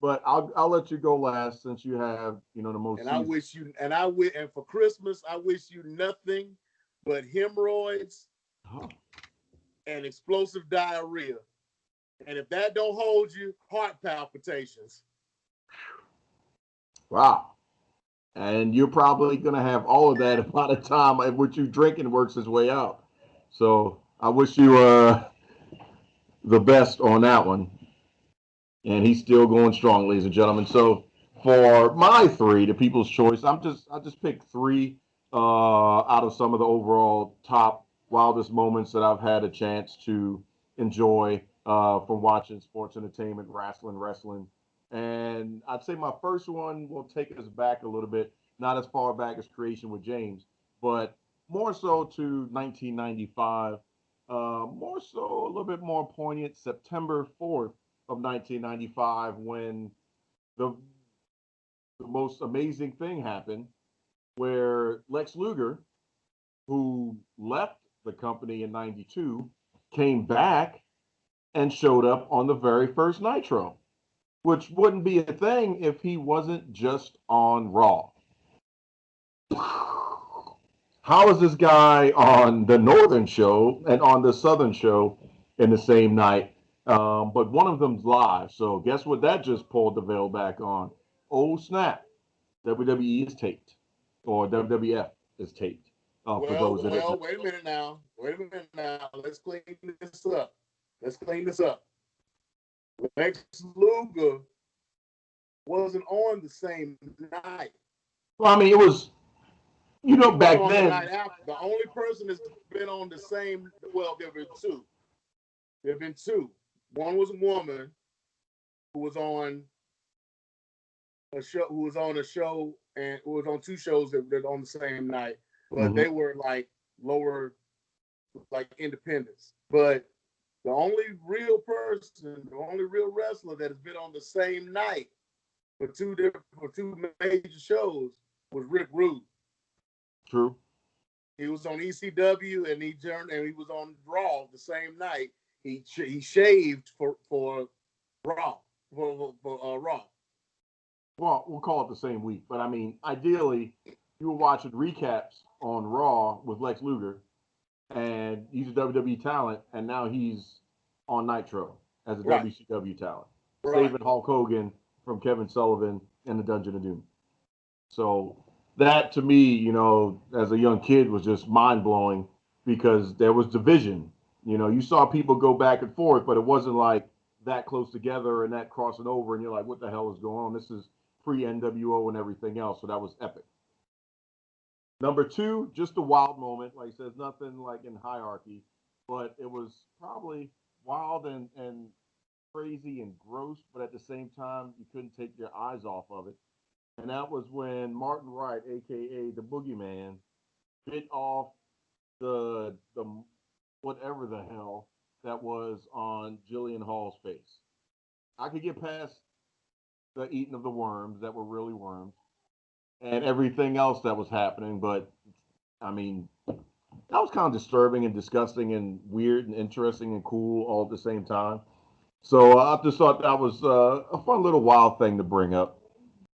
But I'll let you go last since you have the most. And and for Christmas I wish you nothing but hemorrhoids and explosive diarrhea. And if that don't hold you, heart palpitations. Wow. And you're probably going to have all of that by the time what you drinking works its way out. So I wish you the best on that one. And he's still going strong, ladies and gentlemen. So for my 3, the People's Choice, I just picked 3 out of some of the overall top wildest moments that I've had a chance to enjoy from watching sports entertainment, wrestling. And I'd say my first one will take us back a little bit, not as far back as Creation with James, but more so to 1995, more so a little bit more poignant, September 4th of 1995, when the most amazing thing happened, where Lex Luger, who left the company in 92, came back and showed up on the very first Nitro, which wouldn't be a thing if he wasn't just on Raw. How is this guy on the Northern show and on the Southern show in the same night? But one of them's live. So guess what? That just pulled the veil back on. Oh, snap. WWE is taped, or WWF is taped. Wait a minute now. Let's clean this up. Lex Luger wasn't on the same night. Well, I mean, it was, back then. The only person that's been on the same, well, there have been two. One was a woman who was on a show, and who was on 2 shows that on the same night, but they were like lower, like independents. But the only real wrestler that has been on the same night for two major shows was Rick Rude. True. He was on ECW and he was on Raw the same night. He shaved for Raw for Raw. Well, we'll call it the same week, but I mean, ideally, you were watching recaps on Raw with Lex Luger, and he's a WWE talent, and now he's on Nitro as a WCW talent, saving Hulk Hogan from Kevin Sullivan and the Dungeon of Doom. So that, to me, as a young kid, was just mind-blowing because there was division. You saw people go back and forth, but it wasn't like that close together and that crossing over, and you're like, what the hell is going on? This is pre-NWO and everything else. So that was epic. Number two, just a wild moment. Like I said, nothing like in hierarchy, but it was probably wild and crazy and gross, but at the same time, you couldn't take your eyes off of it. And that was when Martin Wright, aka the Boogeyman, bit off the whatever the hell that was on Jillian Hall's face. I could get past the eating of the worms that were really worms and everything else that was happening, but I mean, that was kind of disturbing and disgusting and weird and interesting and cool all at the same time. So I just thought that was a fun little wild thing to bring up.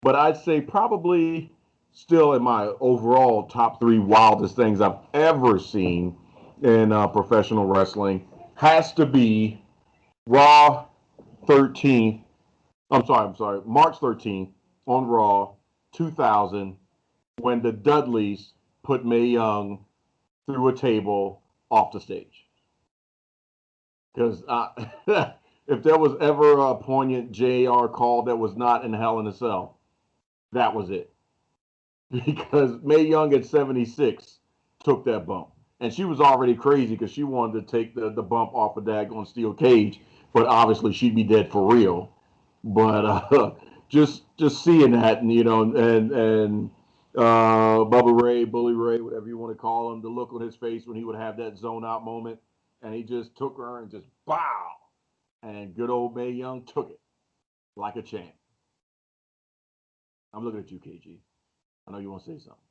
But I'd say probably still in my overall top three wildest things I've ever seen in professional wrestling has to be Raw 13th. I'm sorry, March 13th on Raw 2000 when the Dudleys put Mae Young through a table off the stage. Because if there was ever a poignant JR call that was not in Hell in a Cell, that was it. Because Mae Young at 76 took that bump. And she was already crazy because she wanted to take the bump off of daggone steel cage, but obviously she'd be dead for real. But just seeing that, and Bubba Ray, Bully Ray, whatever you want to call him, the look on his face when he would have that zone out moment, and he just took her and just bow, and good old Mae Young took it like a champ. I'm looking at you, KG. I know you want to say something.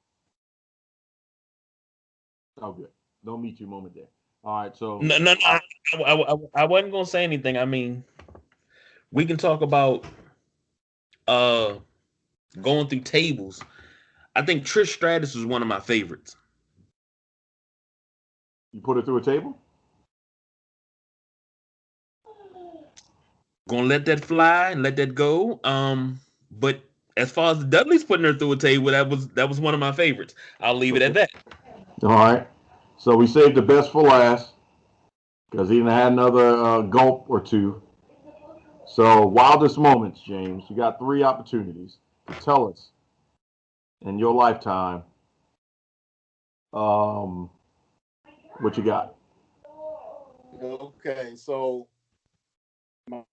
Oh, good. No Me Too moment there. All right, so No. I wasn't gonna say anything. I mean, we can talk about uh going through tables. I think Trish Stratus was one of my favorites. you put it through a table? Gonna let that fly and let that go. But as far as the Dudleys putting her through a table, that was one of my favorites. I'll leave it at that. All right. So we saved the best for last because he had another gulp or two. So wildest moments, James. You got three opportunities to tell us in your lifetime what you got. Okay, so my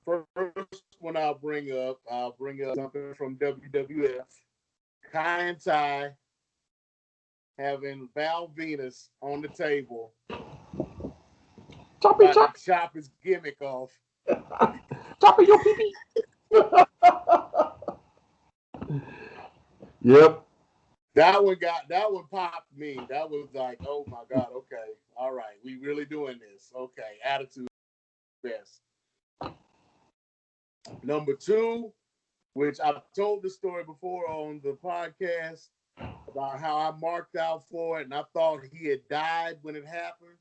first one I'll bring up something from WWF. Kai and Tai having Val Venus on the table. Choppy, About to chop his gimmick off. Choppy, your pee. Yep. That one popped me. That was like, oh my God, okay. All right, we really doing this. Okay, attitude best. Number two, which I've told the story before on the podcast about how I marked out for it and I thought he had died when it happened.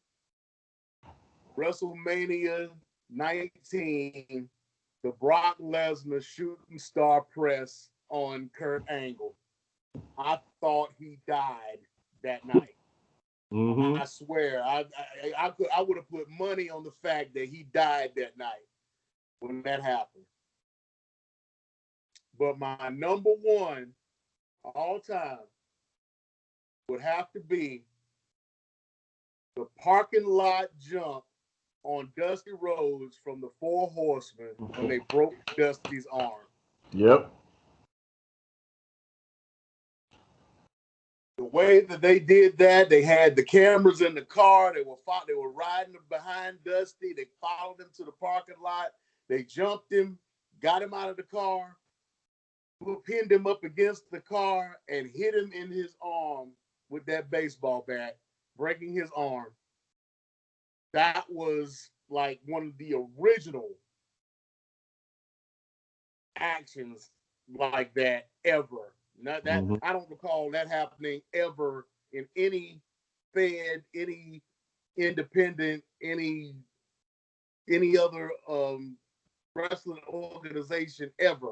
WrestleMania 19, the Brock Lesnar shooting star press on Kurt Angle. I thought he died that night. Mm-hmm. I swear, I would have put money on the fact that he died that night when that happened. But my number one all time would have to be the parking lot jump on Dusty Rhodes from the Four Horsemen when they broke Dusty's arm. Yep. The way that they did that, they had the cameras in the car. They were riding behind Dusty. They followed him to the parking lot. They jumped him, got him out of the car, pinned him up against the car, and hit him in his arm with that baseball bat, breaking his arm. That was like one of the original actions like that ever. Not that Mm-hmm. I don't recall that happening ever in any Fed, any independent, any other wrestling organization ever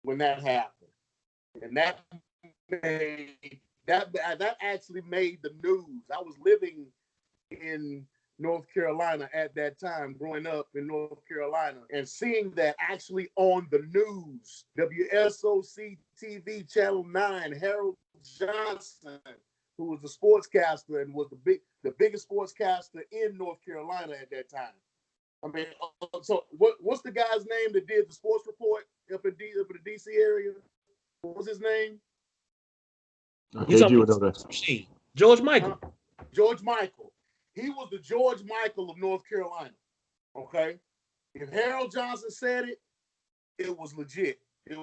when that happened. And that actually made the news. I was living in North Carolina at that time, growing up in North Carolina, and seeing that actually on the news, WSOC TV Channel 9, Harold Johnson, who was the sportscaster and was the biggest sportscaster in North Carolina at that time. I mean, so what's the guy's name that did the sports report up in the DC area? What was his name? George Michael. George Michael. He was the George Michael of North Carolina. Okay, if Harold Johnson said it, it was legit. It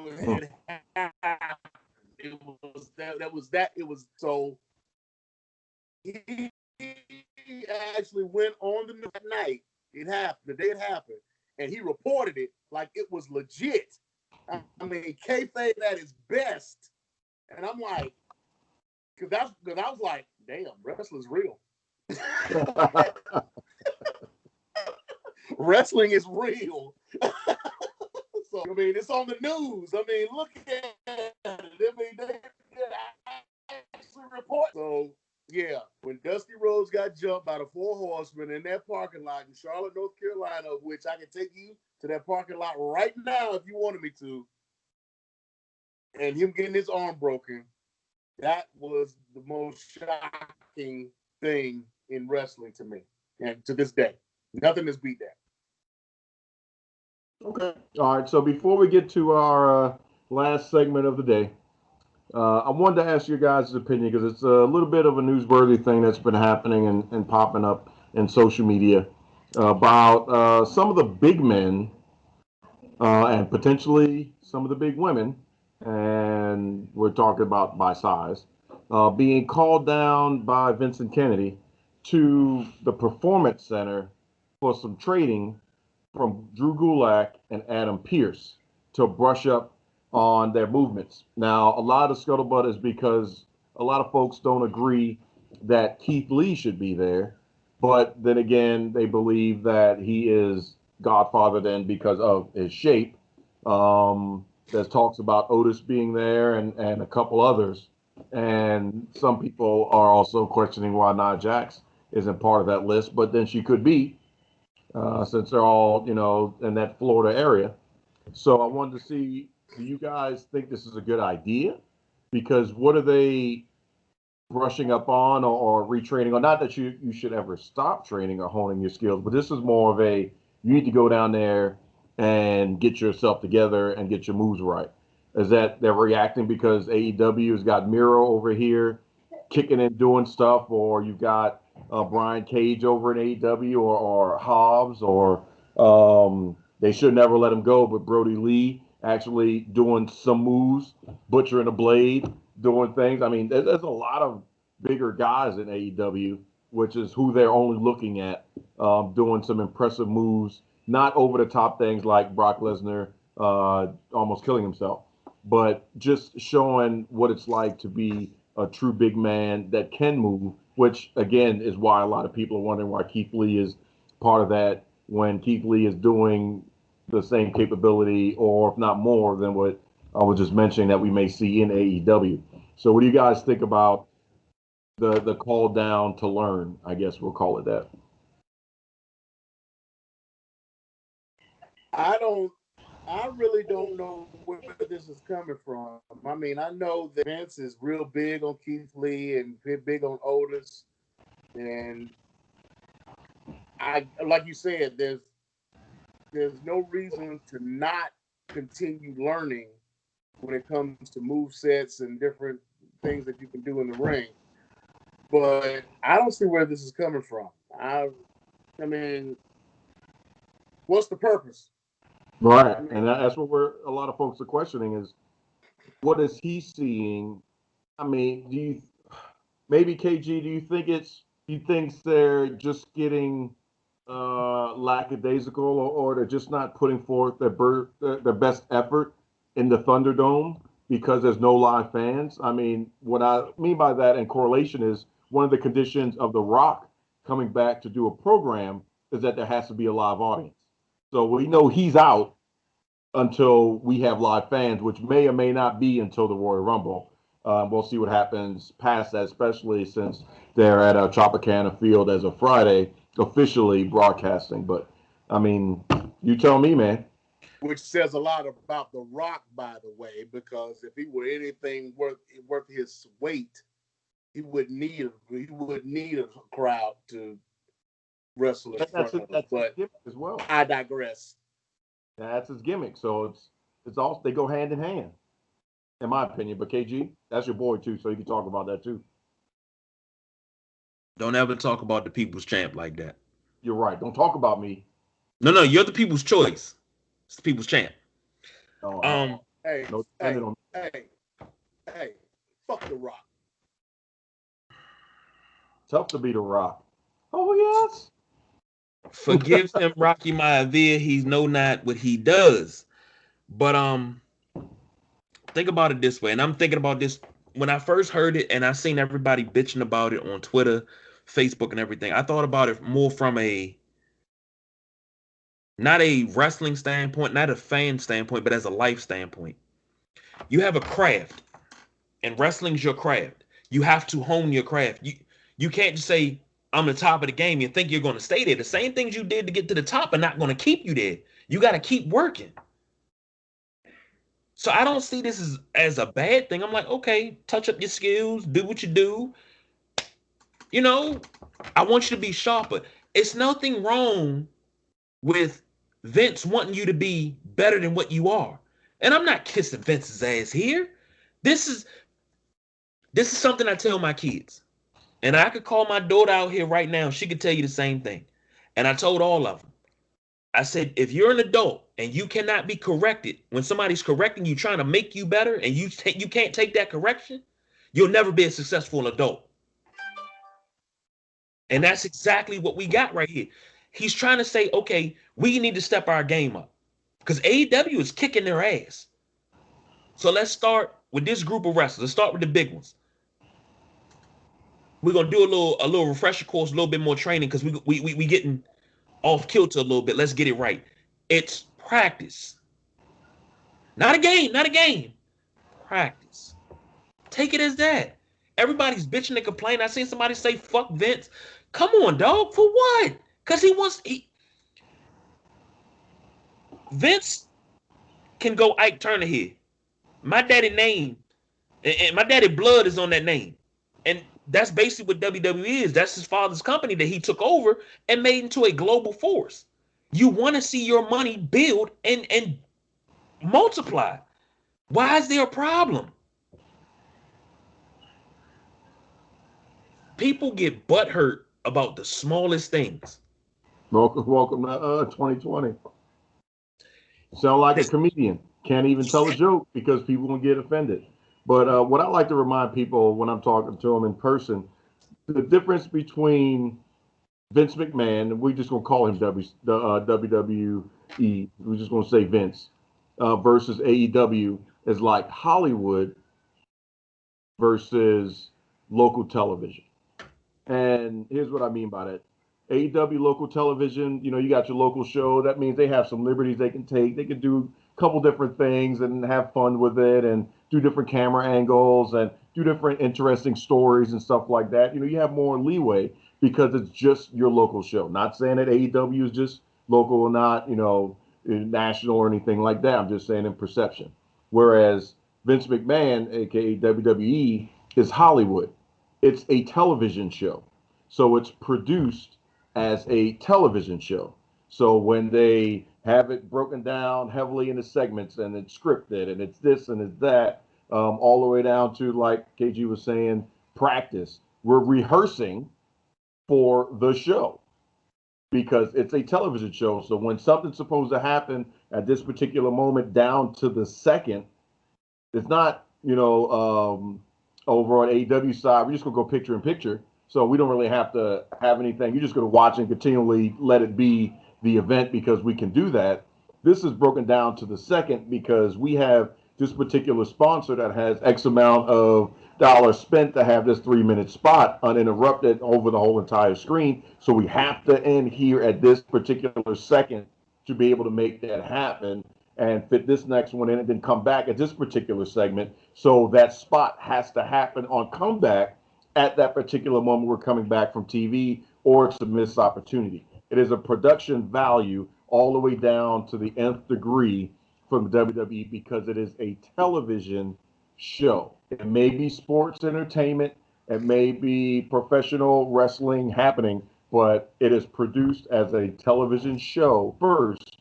was so. He actually went on the news that night. It happened the day it happened, and he reported it like it was legit. I mean, kayfabe at its best, and I'm like, because I was like, damn, wrestling's real. Wrestling is real. So I mean, it's on the news. I mean, look at it. I mean, they actually report. So yeah, when Dusty Rhodes got jumped by the Four Horsemen in that parking lot in Charlotte, North Carolina, which I can take you to that parking lot right now if you wanted me to, and him getting his arm broken, that was the most shocking thing in wrestling to me, and to this day, nothing has beat that. Okay. All right. So before we get to our last segment of the day, I wanted to ask your guys' opinion because it's a little bit of a newsworthy thing that's been happening and popping up in social media about some of the big men and potentially some of the big women, and we're talking about by size, being called down by Vincent Kennedy to the Performance Center for some training from Drew Gulak and Adam Pearce to brush up on their movements. Now, a lot of scuttlebutt is because a lot of folks don't agree that Keith Lee should be there, but then again, they believe that he is Godfather then because of his shape. There's talks about Otis being there and a couple others. And some people are also questioning why Nia Jax isn't part of that list, but then she could be since they're all, in that Florida area. So I wanted to see, do you guys think this is a good idea? Because what are they brushing up on or retraining on? Not that you should ever stop training or honing your skills, but this is more of a, you need to go down there and get yourself together and get your moves right. Is that they're reacting because AEW has got Miro over here kicking and doing stuff, or you've got Brian Cage over in AEW, or Hobbs, or they should never let him go, but Brody Lee actually doing some moves, butchering a blade, doing things. I mean, there's a lot of bigger guys in AEW, which is who they're only looking at, doing some impressive moves, not over the top things like Brock Lesnar almost killing himself, but just showing what it's like to be a true big man that can move, which again is why a lot of people are wondering why Keith Lee is part of that, when Keith Lee is doing the same capability, or if not more than what I was just mentioning that we may see in AEW. So what do you guys think about the call down to learn? I guess we'll call it that. I really don't know where this is coming from. I mean, I know that Vince is real big on Keith Lee and big on Otis. And like you said, there's no reason to not continue learning when it comes to move sets and different things that you can do in the ring. But I don't see where this is coming from. I mean, what's the purpose? Right, and that's what a lot of folks are questioning is, what is he seeing? I mean, maybe KG, do you think he thinks they're just getting lackadaisical, or they're just not putting forth their best effort in the Thunderdome because there's no live fans? I mean, what I mean by that in correlation is one of the conditions of The Rock coming back to do a program is that there has to be a live audience. So we know he's out until we have live fans, which may or may not be until the Royal Rumble. We'll see what happens past that, especially since they're at Tropicana Field as of Friday, officially broadcasting. But I mean, you tell me, man. Which says a lot about The Rock, by the way, because if he were anything worth his weight, he would need a crowd to wrestle in front of. That's But his gimmick as well. I digress. That's his gimmick. So it's all, they go hand in hand, in my opinion. But KG, that's your boy too, so you can talk about that too. Don't ever talk about the people's champ like that. You're right. Don't talk about me. No, you're the people's choice. It's the people's champ. Hey, no, hey, fuck The Rock. Tough to be The Rock. Oh yes. Forgive him, Rocky Maivia. He's know not what he does. But think about it this way, and I'm thinking about this when I first heard it, and I seen everybody bitching about it on Twitter, Facebook, and everything. I thought about it more from not a wrestling standpoint, not a fan standpoint, but as a life standpoint. You have a craft, and wrestling's your craft. You have to hone your craft. You can't just say, I'm the top of the game, and think you're going to stay there. The same things you did to get to the top are not going to keep you there. You got to keep working. So I don't see this as a bad thing. I'm like, okay, touch up your skills, do what you do. You know, I want you to be sharper. It's nothing wrong with Vince wanting you to be better than what you are. And I'm not kissing Vince's ass here. This is something I tell my kids. And I could call my daughter out here right now. She could tell you the same thing. And I told all of them. I said, if you're an adult and you cannot be corrected when somebody's correcting you, trying to make you better, and you can't take that correction, you'll never be a successful adult. And that's exactly what we got right here. He's trying to say, okay, we need to step our game up because AEW is kicking their ass. So let's start with this group of wrestlers. Let's start with the big ones. We're gonna do a little refresher course, a little bit more training because we getting off kilter a little bit. Let's get it right. It's practice, not a game. Practice. Take it as that. Everybody's bitching and complaining. I seen somebody say, "Fuck Vince." Come on, dog. For what? Because Vince can go Ike Turner here. My daddy name and my daddy blood is on that name. And that's basically what WWE is. That's his father's company that he took over and made into a global force. You want to see your money build and multiply. Why is there a problem? People get butthurt about the smallest things. Welcome to 2020. Sound like a comedian. Can't even tell a joke because people will get offended. But what I like to remind people when I'm talking to them in person, the difference between Vince McMahon, we're just going to call him WWE, we're just going to say Vince, versus AEW is like Hollywood versus local television. And here's what I mean by that. AEW local television, you got your local show. That means they have some liberties they can take. They can do a couple different things and have fun with it and do different camera angles and do different interesting stories and stuff like that. You have more leeway because it's just your local show. Not saying that AEW is just local or not, national or anything like that. I'm just saying in perception. Whereas Vince McMahon, aka WWE, is Hollywood. It's a television show. So it's produced as a television show. So when they have it broken down heavily into segments and it's scripted and it's this and it's that, all the way down to, like KG was saying, practice. We're rehearsing for the show because it's a television show. So when something's supposed to happen at this particular moment down to the second, it's not, over on AEW side, we're just going to go picture in picture. So we don't really have to have anything. You're just going to watch and continually let it be the event because we can do that. This is broken down to the second because we have this particular sponsor that has X amount of dollars spent to have this 3-minute spot uninterrupted over the whole entire screen. So we have to end here at this particular second to be able to make that happen and fit this next one in and then come back at this particular segment. So that spot has to happen on comeback at that particular moment we're coming back from TV or it's a missed opportunity. It is a production value all the way down to the nth degree from WWE because it is a television show. It may be sports entertainment, it may be professional wrestling happening, but it is produced as a television show first,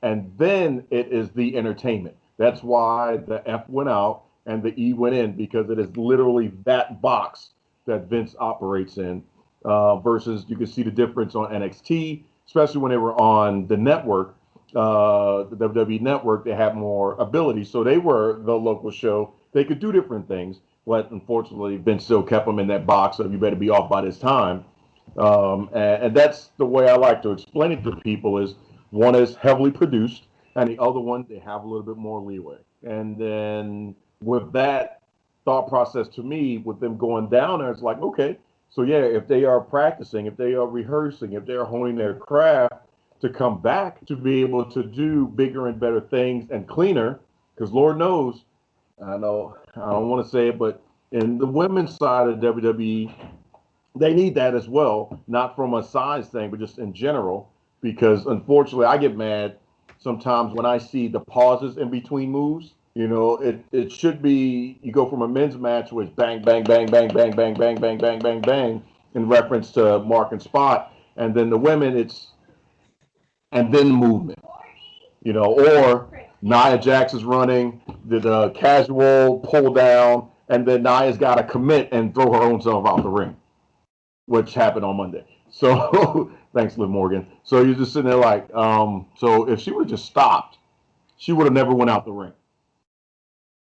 and then it is the entertainment. That's why the F went out and the E went in, because it is literally that box that Vince operates in. Versus you can see the difference on NXT, especially when they were on the network, the WWE network. They had more ability, so they were the local show. They could do different things, but unfortunately, Vince still kept them in that box of you better be off by this time. And that's the way I like to explain it to people: is one is heavily produced, and the other one they have a little bit more leeway. And then with that thought process, to me, with them going down there, it's like, okay, so yeah, if they are practicing, if they are rehearsing, if they are honing their craft to come back to be able to do bigger and better things and cleaner, because Lord knows, I know I don't want to say it, but in the women's side of WWE, they need that as well, not from a size thing, but just in general, because unfortunately I get mad sometimes when I see the pauses in between moves. You know, it should be, you go from a men's match where it's bang, bang, bang, bang, bang, bang, bang, bang, bang, bang, bang, in reference to mark and spot. And then the women, it's, and then movement, you know, or Nia Jax is running, the casual pull down, and then Nia's got to commit and throw her own self out the ring, which happened on Monday. So thanks, Liv Morgan. So you're just sitting there like, so if she would have just stopped, she would have never went out the ring.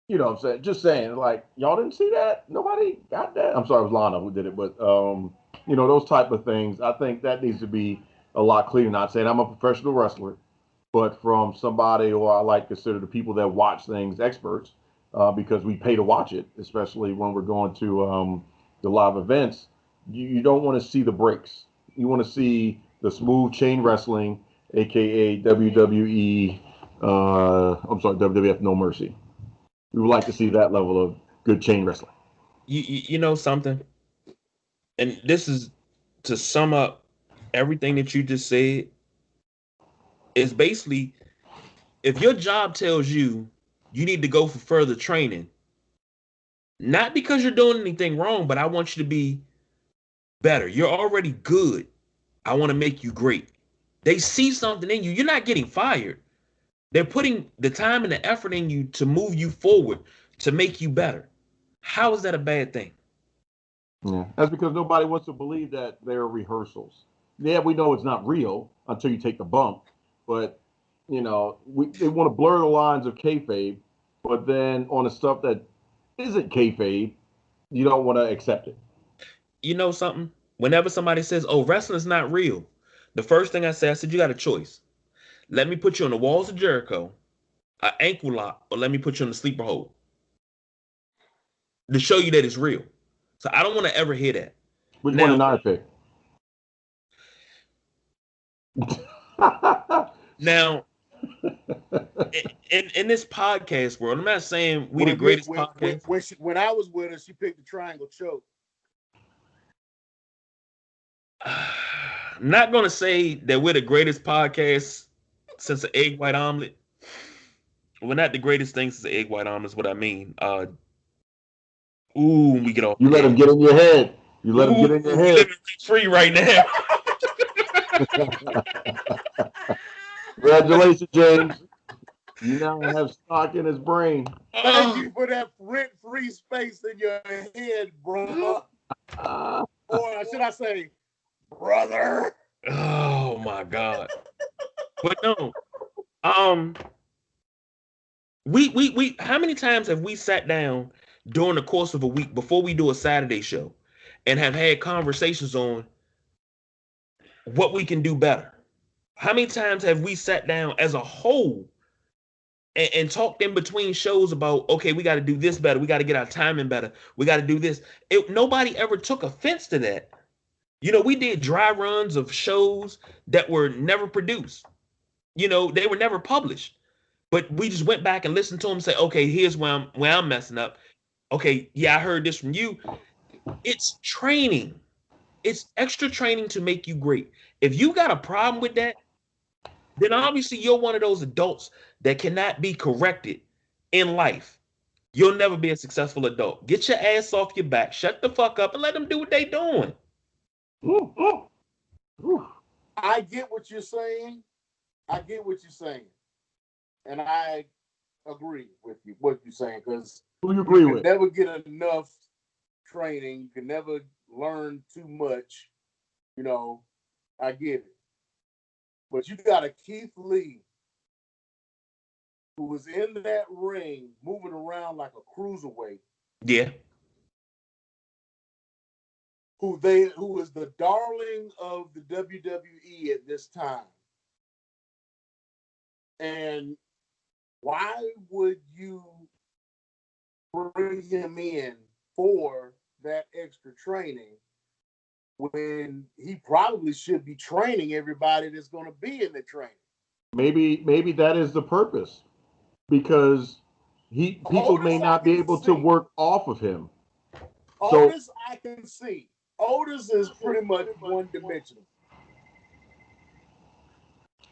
You know what I'm saying? Just saying, like, y'all didn't see that? Nobody got that? I'm sorry, it was Lana who did it, but, you know, those type of things, I think that needs to be a lot cleaner. Not saying I'm a professional wrestler, but from somebody who I like to consider the people that watch things experts, because we pay to watch it, especially when we're going to the live events. You don't want to see the breaks. You want to see the smooth chain wrestling, aka WWE, I'm sorry, WWF No Mercy. We would like to see that level of good chain wrestling. You know something, and this is to sum up everything that you just said. Is basically, if your job tells you you need to go for further training, not because you're doing anything wrong, but I want you to be better. You're already good. I want to make you great. They see something in you. You're not getting fired. They're putting the time and the effort in you to move you forward, to make you better. How is that a bad thing? Yeah, that's because nobody wants to believe that they're rehearsals. Yeah, we know it's not real until you take the bump, but you know, they want to blur the lines of kayfabe, but then on the stuff that isn't kayfabe, you don't want to accept it. You know something? Whenever somebody says, "Oh, wrestling's not real," the first thing I said, "You got a choice. Let me put you on the walls of Jericho, an ankle lock, or let me put you on the sleeper hold to show you that it's real." So I don't want to ever hear that. Which one Now, did I pick? now, in this podcast world, I'm not saying we the greatest podcast. When I was with her, she picked the triangle choke. I'm not gonna say that we're the greatest podcast since an egg white omelet. We're not the greatest thing since an egg white omelet is what I mean. We get off. You let him get in your head. You let him get in your head. Living free right now. Congratulations, James. You now have stock in his brain. Thank you for that rent-free space in your head, bro. Or should I say, brother? Oh my God. But no. We how many times have we sat down during the course of a week before we do a Saturday show and have had conversations on what we can do better? How many times have we sat down as a whole and talked in between shows about, okay, we got to do this better, we got to get our timing better, we got to do this? Nobody ever took offense to that. You know, we did dry runs of shows that were never produced. You know, they were never published. But we just went back and listened to them and say, okay, here's where I'm messing up. Okay, yeah, I heard this from you. It's training. It's extra training to make you great. If you got a problem with that, then obviously you're one of those adults that cannot be corrected in life. You'll never be a successful adult. Get your ass off your back, shut the fuck up, and let them do what they doing. Ooh, ooh, ooh. I get what you're saying. I get what you're saying. And I agree with you, what you're saying, because Who you agree you can with? never get enough training. You can never learn too much. You know, I get it. But you got a Keith Lee who was in that ring moving around like a cruiserweight, Yeah. who is the darling of the WWE at this time. And why would you bring him in for that extra training when he probably should be training everybody that's going to be in the training? Maybe that is the purpose, because people may not be able to work off of him. Otis, I can see. Otis is pretty much one dimensional.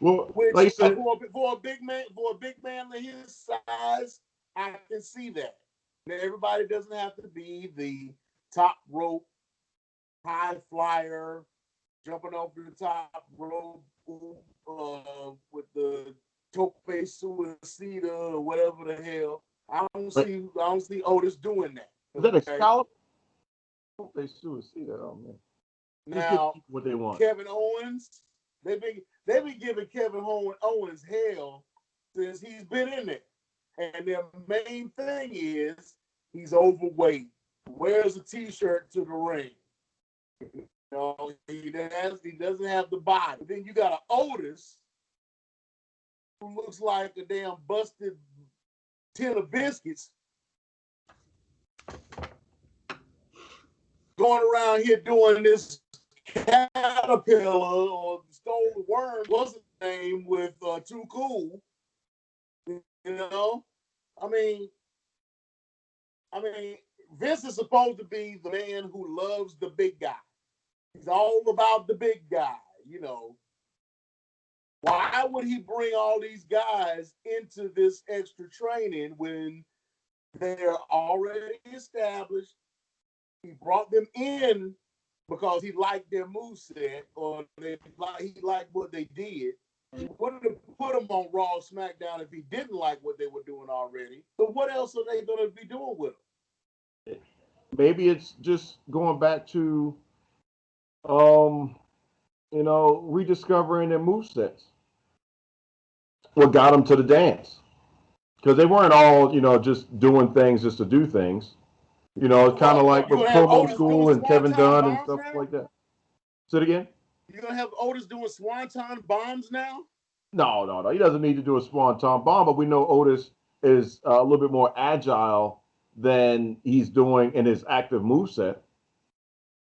Well, Which like I said, for a big man of his size, I can see that. Now, everybody doesn't have to be the top rope, high flyer, jumping over the top rope with the tope suicida or whatever the hell. I don't see Otis doing that. is that Excalibur? They suicide. Oh man. Now, what they want. Kevin Owens, they've been giving Kevin Owens hell since he's been in there. And their main thing is he's overweight. Wears a t-shirt to the ring. You know, he doesn't have the body. But then you got an Otis who looks like a damn busted tin of biscuits going around here doing this caterpillar or stole worm, what's his name, with Too Cool. You know? I mean, Vince is supposed to be the man who loves the big guy. He's all about the big guy, you know. Why would he bring all these guys into this extra training when they're already established? He brought them in because he liked their moveset or he liked what they did. He wanted to put them on Raw, SmackDown if he didn't like what they were doing already. So what else are they going to be doing with them? Maybe it's just going back to, rediscovering their movesets. What got them to the dance? Because they weren't all, just doing things just to do things. It's kind of like with Promo School and Kevin Dunn and stuff like that. Say it again? You're going to have Otis doing Swanton bombs now? No. He doesn't need to do a Swanton bomb, but we know Otis is a little bit more agile than he's doing in his active moveset.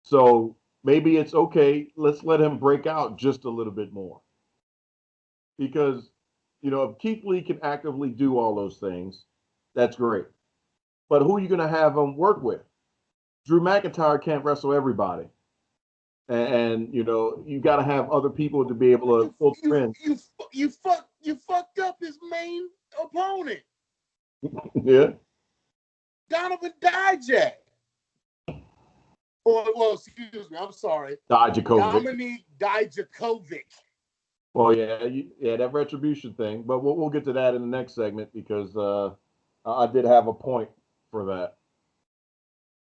So maybe it's okay. Let's let him break out just a little bit more. Because, if Keith Lee can actively do all those things, that's great. But who are you going to have him work with? Drew McIntyre can't wrestle everybody. And you got to have other people to be able to pull in. You fucked up his main opponent. Yeah. Donovan Dijak. Well, excuse me, I'm sorry. Dijakovic. Dominique Dijakovic. Well, yeah, that retribution thing. But we'll get to that in the next segment because I did have a point for that.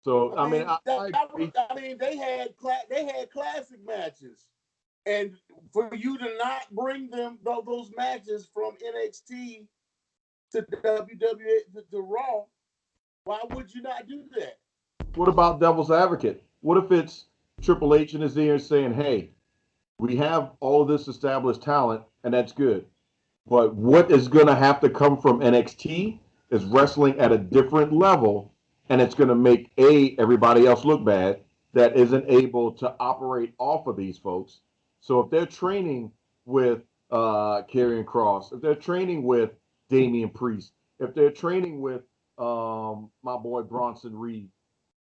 So I mean, they had classic matches, and for you to not bring those matches from NXT to WWE to Raw, why would you not do that? What about Devil's Advocate? What if it's Triple H in his ear saying, "Hey, we have all this established talent, and that's good, but what is going to have to come from NXT is wrestling at a different level." And it's going to make everybody else look bad that isn't able to operate off of these folks. So if they're training with Karrion Kross, if they're training with Damian Priest, if they're training with my boy Bronson Reed,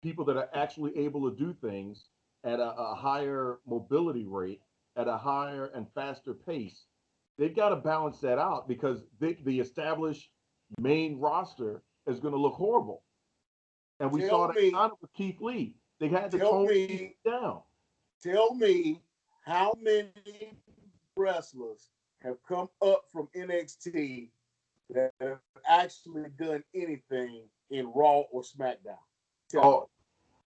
people that are actually able to do things, at a higher mobility rate, at a higher and faster pace. They've got to balance that out because the established main roster is going to look horrible. And we saw that kind of with Keith Lee. They had to tone Keith down. Tell me how many wrestlers have come up from NXT that have actually done anything in Raw or SmackDown?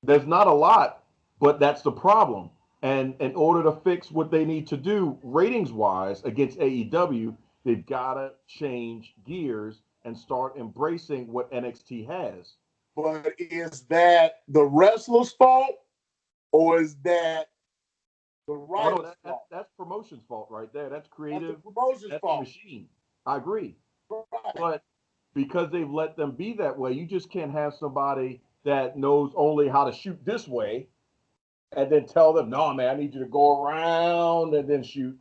There's not a lot, but that's the problem. And in order to fix what they need to do ratings-wise against AEW, they've got to change gears and start embracing what NXT has. But is that the wrestler's fault, or is that the writer's fault? That's promotion's fault right there. That's creative. That's the machine. I agree. Right. But because they've let them be that way, you just can't have somebody that knows only how to shoot this way and then tell them, no, man, I need you to go around and then shoot.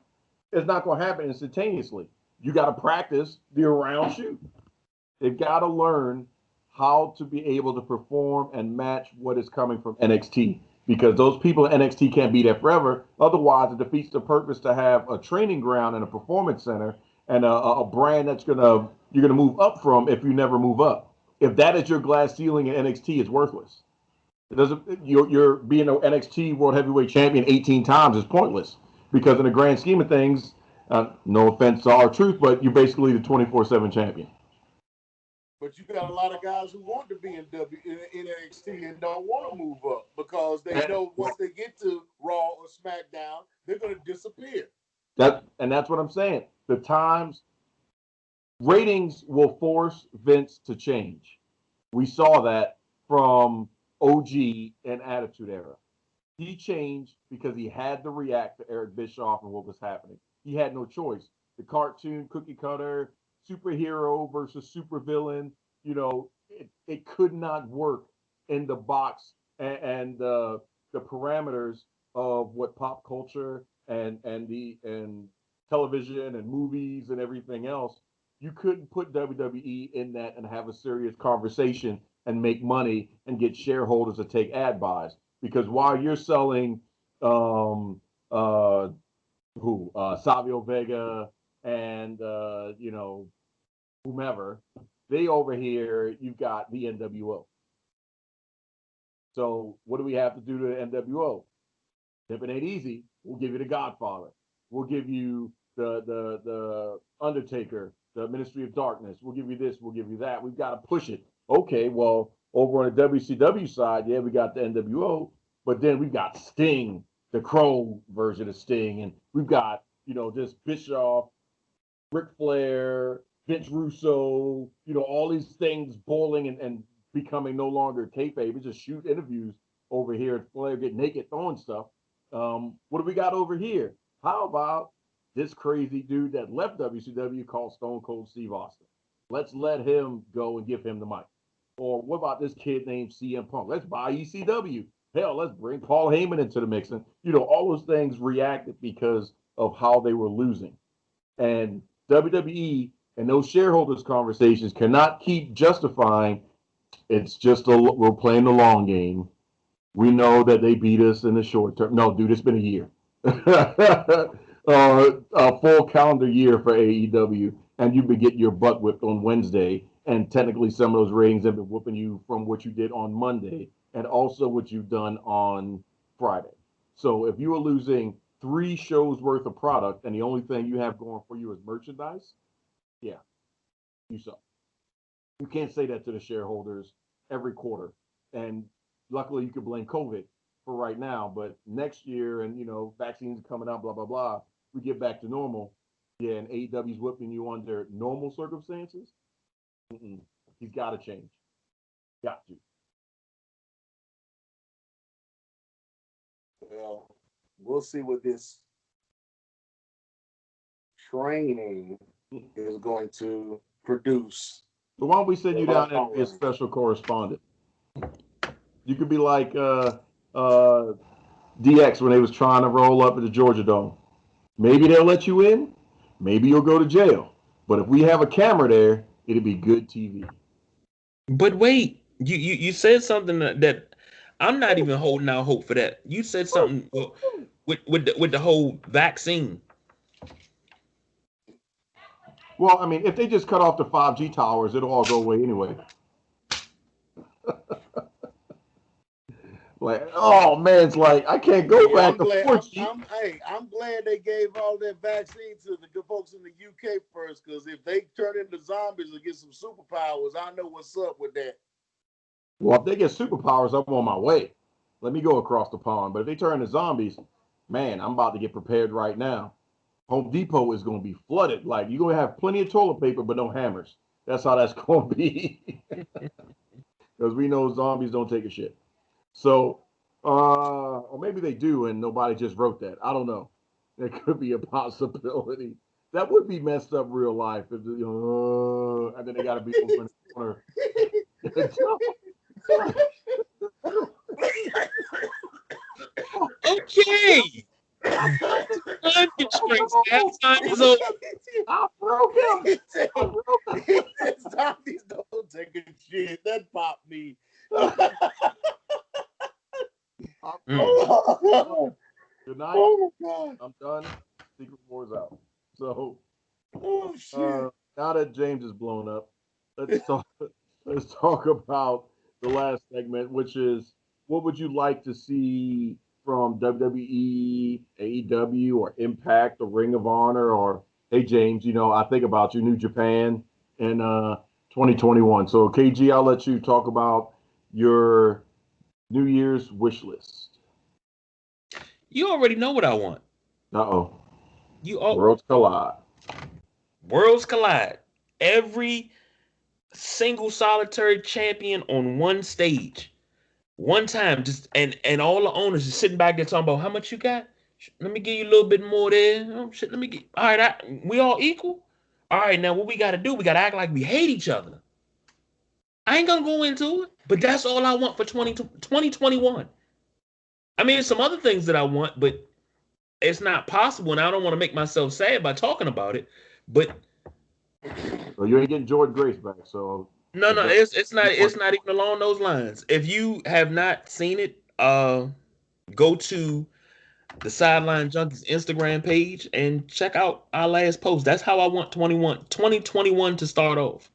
It's not going to happen instantaneously. You got to practice the around shoot. They've got to learn how to be able to perform and match what is coming from NXT, because those people in NXT can't be there forever. Otherwise, it defeats the purpose to have a training ground and a performance center and a brand that's you're gonna move up from if you never move up. If that is your glass ceiling in NXT, it's worthless. It doesn't. You're being an NXT World Heavyweight Champion 18 times is pointless, because in the grand scheme of things, no offense to our truth, but you're basically the 24/7 champion. But you got a lot of guys who want to be in NXT and don't want to move up because they know once they get to Raw or SmackDown, they're going to disappear. That's what I'm saying. The times ratings will force Vince to change. We saw that from OG and Attitude Era. He changed because he had to react to Eric Bischoff and what was happening. He had no choice. The cartoon cookie cutter superhero versus supervillain, it could not work in the box and the parameters of what pop culture and television and movies and everything else. You couldn't put WWE in that and have a serious conversation and make money and get shareholders to take ad buys, because while you're selling Savio Vega and whomever, they over here, you've got the NWO. So what do we have to do to the NWO? If it ain't easy, we'll give you the Godfather. We'll give you the Undertaker, the Ministry of Darkness. We'll give you this, we'll give you that. We've got to push it. Okay, well, over on the WCW side, yeah, we got the NWO, but then we've got Sting, the Crow version of Sting, and we've got, just Bischoff, Ric Flair, Vince Russo, all these things boiling and becoming no longer kayfabe. We just shoot interviews over here and Flair get naked throwing stuff. What do we got over here? How about this crazy dude that left WCW called Stone Cold Steve Austin? Let's let him go and give him the mic. Or what about this kid named CM Punk? Let's buy ECW. Hell, let's bring Paul Heyman into the mix. And, all those things reacted because of how they were losing. And WWE and those shareholders conversations cannot keep justifying it's just we're playing the long game. We know that they beat us in the short term. No, dude, it's been a year. A full calendar year for AEW, and you've been getting your butt whipped on Wednesday, and technically some of those ratings have been whooping you from what you did on Monday and also what you've done on Friday. So if you are losing 3 shows worth of product and the only thing you have going for you is merchandise, yeah, you suck. You can't say that to the shareholders every quarter. And luckily you can blame COVID for right now, but next year and, vaccines coming out, blah, blah, blah, we get back to normal. Yeah, and AEW's whipping you under normal circumstances. He's got to change. Got to. Well, we'll see what this training is going to produce. So why don't we send you down there and be a special correspondent? You could be like DX when they was trying to roll up at the Georgia Dome. Maybe they'll let you in. Maybe you'll go to jail. But if we have a camera there, it'll be good TV. But wait, you said something that I'm not even holding out hope for that. You said something with the whole vaccine. Well, I mean, if they just cut off the 5G towers, it'll all go away anyway. Like, oh man, it's like I can't go back to 4G. I'm glad they gave all that vaccine to the good folks in the UK first, because if they turn into zombies or get some superpowers, I know what's up with that. Well, if they get superpowers, I'm on my way. Let me go across the pond. But if they turn into zombies, man, I'm about to get prepared right now. Home Depot is going to be flooded. Like, you're going to have plenty of toilet paper, but no hammers. That's how that's going to be. Because we know zombies don't take a shit. So, or maybe they do and nobody just wrote that. I don't know. There could be a possibility. That would be messed up real life. If, and then they got to be over in the corner. Okay. Time is over. I broke him. Zombies don't take a shit. That popped me. Good night. Oh my God. I'm done. Secret War's out. So, shit. Now that James is blown up, let's talk about the last segment, which is what would you like to see from WWE, AEW, or Impact, or Ring of Honor, or hey James, I think about you, New Japan in 2021. So KG, I'll let you talk about your New Year's wish list. You already know what I want. Uh-oh. Worlds collide. Worlds collide. Every single solitary champion on one stage. One time, just and all the owners just sitting back there talking about how much you got. Let me give you a little bit more there. Oh, shit, let me get. All right, we all equal. All right, now what we got to do? We got to act like we hate each other. I ain't gonna go into it, but that's all I want for 2021. I mean, there's some other things that I want, but it's not possible, and I don't want to make myself sad by talking about it. But so you ain't getting Jordan Grace back, so no, it's not even along those lines. If you have not seen it, go to the Sideline Junkies Instagram page and check out our last post. That's how I want 2021 to start off.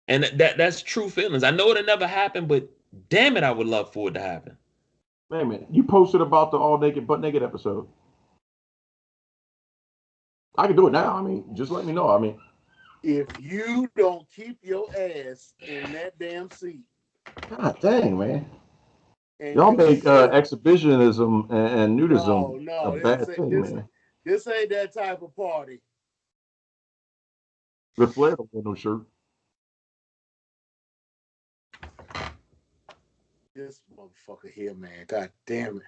And that's true feelings. I know it'll never happen, but damn it, I would love for it to happen. Wait a minute. You posted about the all naked, butt naked episode. I can do it now. I mean, just let me know. I mean, if you don't keep your ass in that damn seat. God dang, man. Y'all make exhibitionism and nudism a bad thing, man. This ain't that type of party. Ric Flair don't wear no shirt. This motherfucker here, man. God damn it.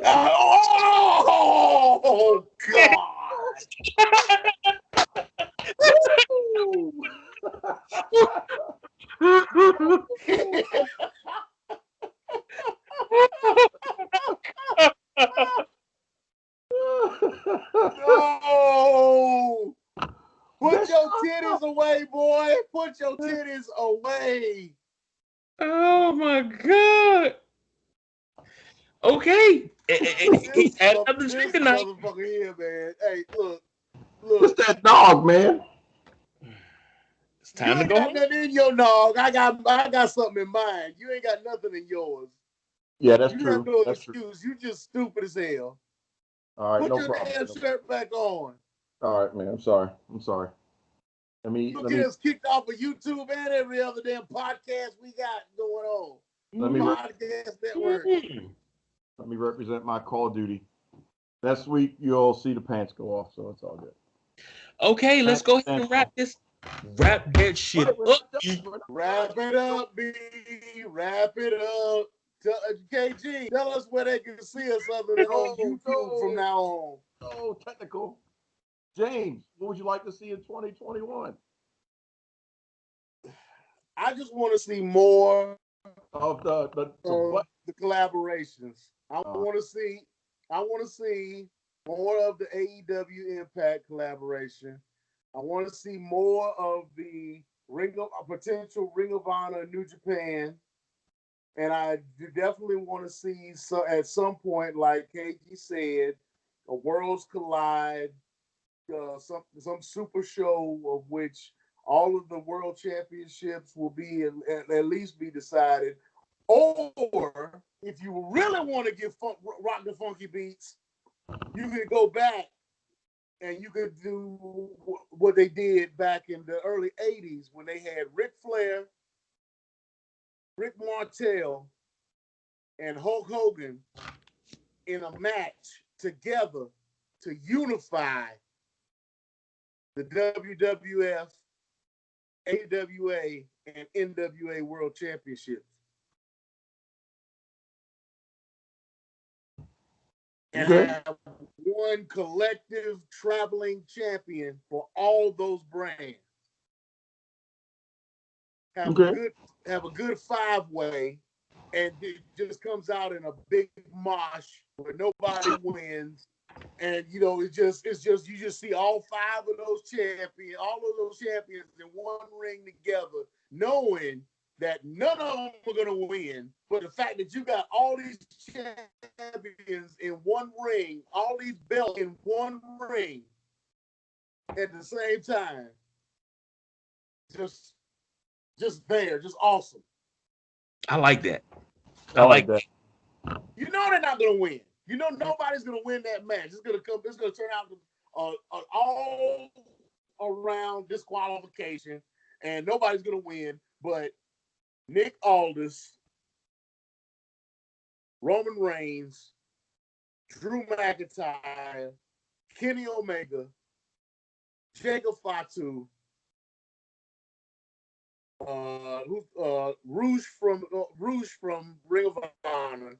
Oh, God. No! Put your titties away, boy. Put your titties away. Oh my God. Okay. He's had another drink tonight. Motherfucker here, man. Hey, look. What's that dog, man? It's time to go. You ain't got nothing in your dog. I got something in mind. You ain't got nothing in yours. Yeah, that's true. You have no that's excuse. True. You just stupid as hell. All right, Put no your problem. damn shirt back on. All right, man. I'm sorry. Let me get us kicked off of YouTube and every other damn podcast we got going on. Let me podcast network. Let me represent my Call of Duty. Next week you'll see the pants go off, so it's all good. Okay, let's go ahead and wrap this. Wrap that shit up. Wrap it up, B. Wrap it up. KG, tell us where they can see us other than on YouTube from now on. So technical. James, what would you like to see in 2021? I just want to see more of the collaborations. I want to see more of the AEW Impact collaboration. I want to see more of the potential Ring of Honor New Japan. And I definitely want to see, so at some point, like KG said, a Worlds Collide, some super show of which all of the world championships will be at least be decided. Or if you really want to get rock the funky beats, you can go back and you could do what they did back in the early 80s when they had Ric Flair, Rick Martel, and Hulk Hogan in a match together to unify the WWF, AWA, and NWA World Championships. And have one collective traveling champion for all those brands. Have a good 5-way, and it just comes out in a big mosh where nobody wins. And it's just you just see all 5 of those champions in one ring together, knowing that none of them are gonna win. But the fact that you got all these champions in one ring, all these belts in one ring at the same time, just there, just awesome. I like that. I like that. You know they're not gonna win. You know nobody's gonna win that match. It's gonna turn out an all around disqualification, and nobody's gonna win. But Nick Aldis, Roman Reigns, Drew McIntyre, Kenny Omega, Jacob Fatu, Rouge from Ring of Honor.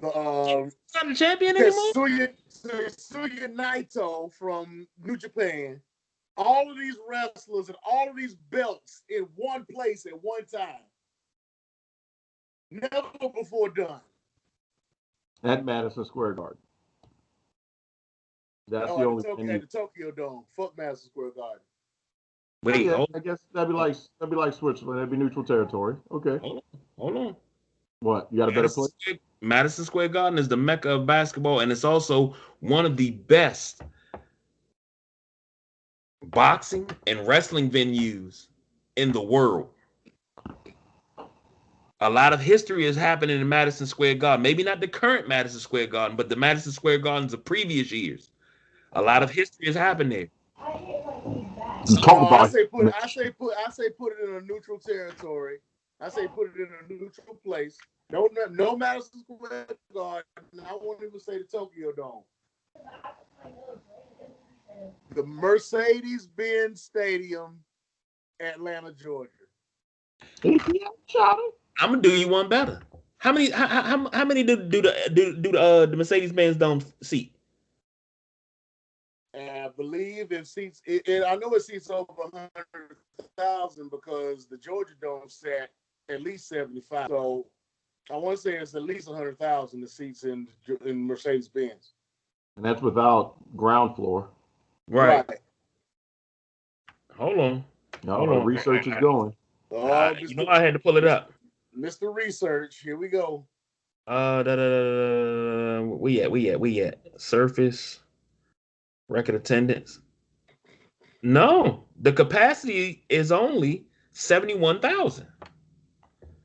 Not a champion anymore. Tetsuya Naito from New Japan. All of these wrestlers and all of these belts in one place at one time. Never before done. At Madison Square Garden. That's the only thing. At the Tokyo Dome. Fuck Madison Square Garden. Wait, I guess that'd be like Switzerland. That'd be neutral territory. Okay. Hold on. What? You got a better place? Madison Square Garden is the mecca of basketball, and it's also one of the best boxing and wrestling venues in the world. A lot of history is happening in Madison Square Garden. Maybe not the current Madison Square Garden, but the Madison Square Gardens of previous years. A lot of history has happened there. I say put it in a neutral territory. I say put it in a neutral place. No Madison Square Garden. I won't even say the Tokyo Dome. The Mercedes-Benz Stadium, Atlanta, Georgia. I'm gonna do you one better. How many do the Mercedes-Benz Dome seat? I believe it seats. I know it seats over 100,000 because the Georgia Dome sat at least 75. So I want to say it's at least 100,000 the seats in Mercedes-Benz. And that's without ground floor. Right. Hold on. No, research is going. I had to pull it up. Mr. Research, here we go. We at surface record attendance. No, the capacity is only 71,000,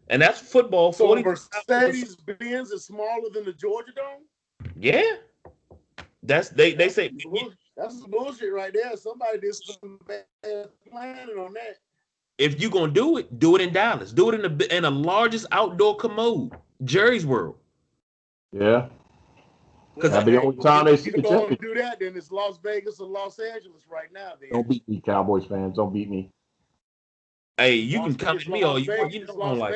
and that's football. So Mercedes-Benz is smaller than the Georgia Dome. Yeah, they say that's some bullshit right there. Somebody did some bad planning on that. If you're gonna do it in Dallas. Do it in the largest outdoor commode, Jerry's World. Yeah. Because that's the only time they see the championship. Do that, then it's Las Vegas or Los Angeles right now. Then. Don't beat me, Cowboys fans. Don't beat me. Hey, you can come to me all you want. You know, Las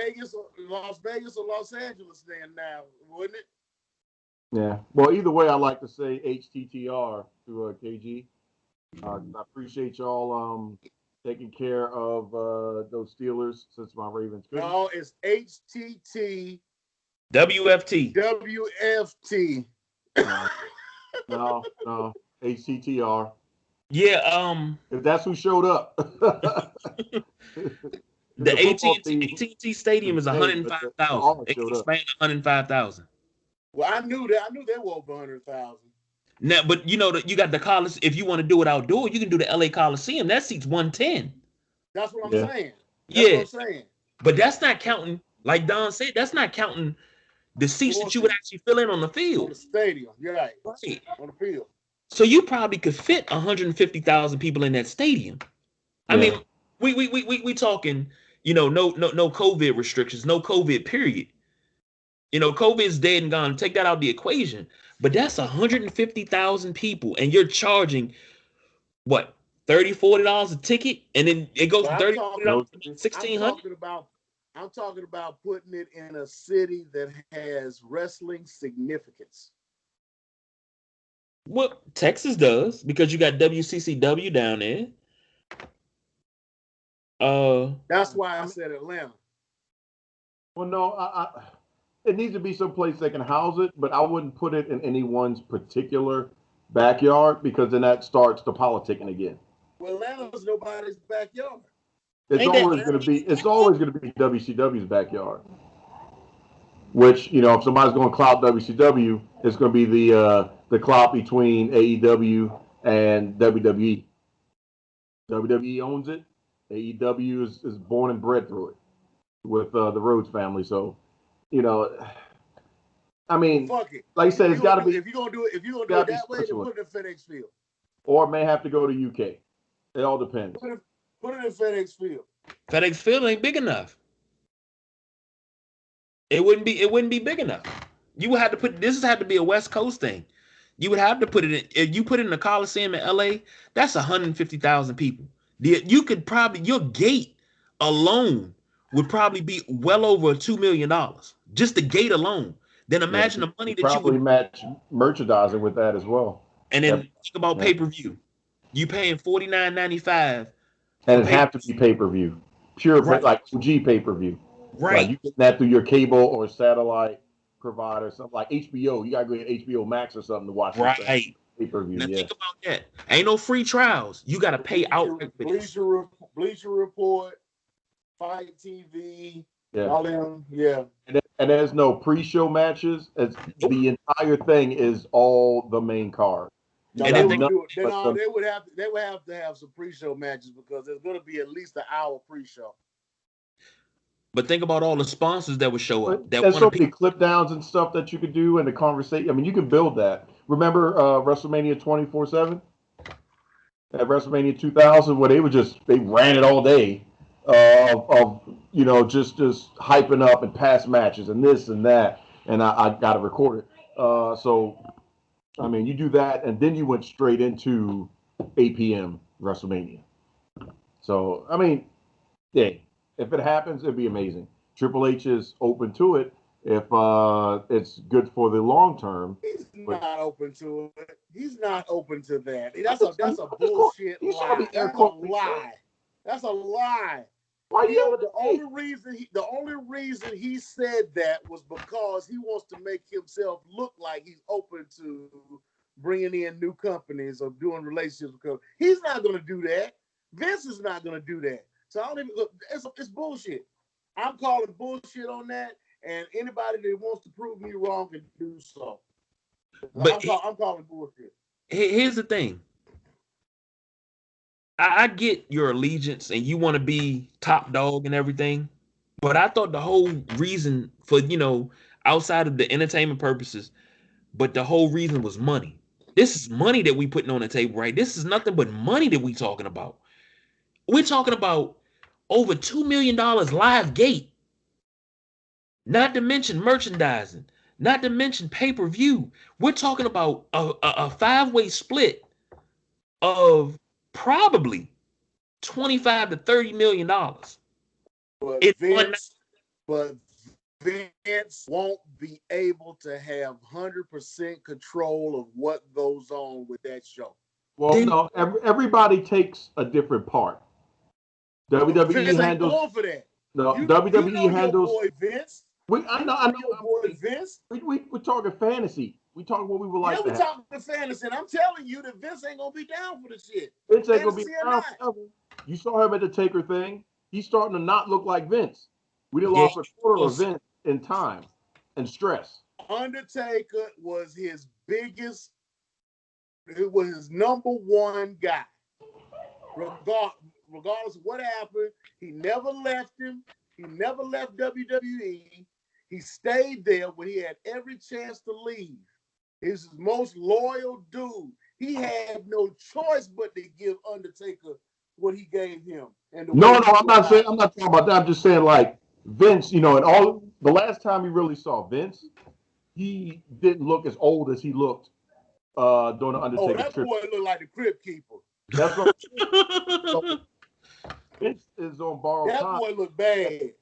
Vegas or Los Angeles then now, wouldn't it? Yeah. Well, either way, I like to say HTTR to KG. I appreciate y'all taking care of those Steelers since my Ravens couldn't. No, it's HTT. WFT. WFT. No. HTTR. Yeah. If that's who showed up. The football AT&T, team AT&T Stadium is is big, but the 105,000. armor They showed up. expanded 105,000. Well, I knew that. I knew they were over 100,000. Now, but you know that you got the Coliseum. If you want to do it outdoor, you can do the LA Coliseum. That seats 110. That's what I'm Yeah. saying. That's Yeah, what I'm saying. but that's not counting. Like Don said, that's not counting the seats that you would actually fill in on the On field. the stadium, you're right. Right. On the field. So you probably could fit 150,000 people in that stadium. I Yeah. mean, we talking, you know, no COVID restrictions, no COVID period. You know, COVID is dead and gone. Take that out of the equation. But that's 150,000 people, and you're charging what, $30, $40 a ticket, and then it goes But from I'm 30, talking, $40 to I'm 1,600. talking about putting it in a city that has wrestling significance. Well, Texas does because you got WCCW down there. That's why I said Atlanta. Well, no, it needs to be someplace that can house it, but I wouldn't put it in anyone's particular backyard because then that starts the politicking again. Well, Atlanta's nobody's backyard. It's Ain't that- always going to be WCW's backyard. Which, you know, if somebody's going to clout WCW, it's going to be the clout between AEW and WWE. WWE owns it. AEW is born and bred through it with the Rhodes family. So, you know, I mean, Fuck it. like I said, it's got to be, If you're gonna do it gotta be that way, then special. put it in FedEx Field. or it may have to go to UK. It all depends. Put it in FedEx Field. FedEx Field ain't big enough. It wouldn't be big enough. You would have to put this had to be a West Coast thing. You would have to put it in. If you put it in the Coliseum in LA, that's 150,000 people. You could probably, your gate alone would probably be well over $2 million. Just the gate alone. Then imagine the money that you probably would match merchandising with that as well. and then think about pay-per-view. You paying $49.95. And it have to be pay-per-view. Pure Right. like OG pay-per-view. Right. Like you get that through your cable or satellite provider, something like HBO. You gotta go get HBO Max or something to watch this Right. pay-per-view. Now Yeah. think about that. Ain't no free trials. You got to pay outright for this. Bleacher Report, Fight TV, Yeah. all them. Yeah. And there's no pre-show matches. It's the entire thing is all the main card. No, And they then would have to have some pre-show matches because there's going to be at least an hour pre-show. But think about all the sponsors that would show up. There's so many clip downs and stuff that you could do in the conversation. I mean, you can build that. Remember WrestleMania 24/7 at WrestleMania 2000, where they ran it all day of you know just hyping up and past matches and this and that, and I got to record it. So I mean, you do that, and then you went straight into 8 p.m. WrestleMania. So I mean, yeah. If it happens, it'd be amazing. Triple H is open to it if it's good for the long term. He's not open to it. He's not open to that. That's a bullshit lie. That's a lie. That's a lie. Why The only reason he said that was because he wants to make himself look like he's open to bringing in new companies or doing relationships with companies. He's not going to do that. Vince is not going to do that. So I don't even look. It's bullshit. I'm calling bullshit on that, and anybody that wants to prove me wrong can do so. But I'm calling bullshit. Here's the thing. I get your allegiance and you want to be top dog and everything, but I thought the whole reason for, you know, outside of the entertainment purposes, but the whole reason was money. This is money that we putting on the table, right? This is nothing but money that we talking about. We're talking about over $2 million live gate. Not to mention merchandising. Not to mention pay-per-view. We're talking about a five-way split of probably $25 to $30 million. But Vince won't be able to have 100% control of what goes on with that show. Well, no, everybody takes a different part. WWE handles. Going for that. No, WWE handles. Your boy Vince. I know. Your boy Vince. We're talking fantasy. We talking what we would like. Yeah, we talking fantasy, and I'm telling you that Vince ain't gonna be down for the shit. Vince ain't gonna be down forever. You saw him at the Taker thing. He's starting to not look like Vince. We done Yeah, lost a quarter of he Vince in time and stress. Undertaker was his biggest. It was his number one guy. Regardless of what happened, he never left him. He never left WWE. He stayed there when he had every chance to leave. He's his most loyal dude. He had no choice but to give Undertaker what he gave him. And No, I'm not talking about that. I'm just saying, like, Vince, and all the last time you really saw Vince, he didn't look as old as he looked during the Undertaker that trip. boy looked like the Crypt Keeper. That's what so, Vince is on borrowed That time. boy looked bad.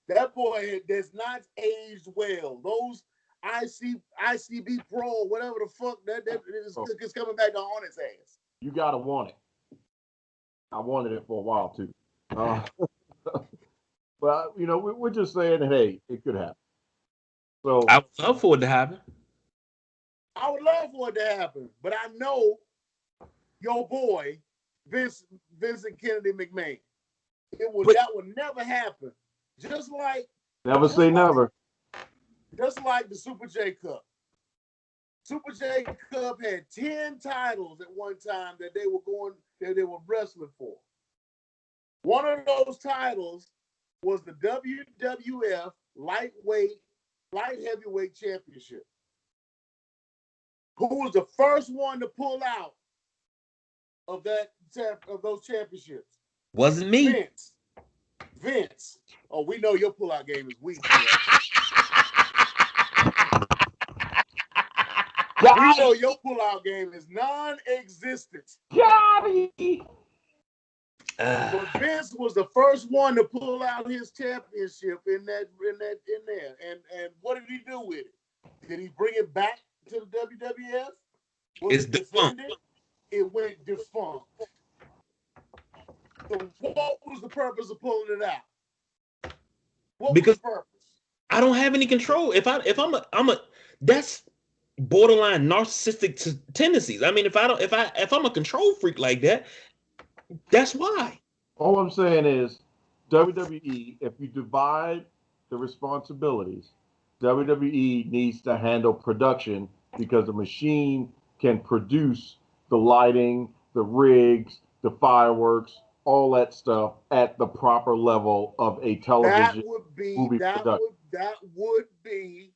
That boy does not age well. Those ICB Pro, whatever the fuck that is coming back to haunt his ass. You gotta want it. I wanted it for a while too. But we're just saying that, hey, it could happen. So I would love for it to happen. I would love for it to happen, but I know your boy Vincent Kennedy McMahon. That would never happen. Just like never. Just like the Super J Cup. Super J Cup had 10 titles at one time that they were wrestling for. One of those titles was the WWF light heavyweight championship. Who was the first one to pull out of those championships? Wasn't me. Vince. Oh, we know your pullout game is weak. We know your pullout game is non-existent. But Vince was the first one to pull out his championship in there. And what did he do with it? Did he bring it back to the WWF? It's defunct. It went defunct. So what was the purpose of pulling it out? Because I don't have any control. If I'm a that's borderline narcissistic tendencies. I mean, if I'm a control freak like that, that's why. All I'm saying is WWE, if you divide the responsibilities, WWE needs to handle production because the machine can produce the lighting, the rigs, the fireworks, all that stuff at the proper level of a television movie production. That would be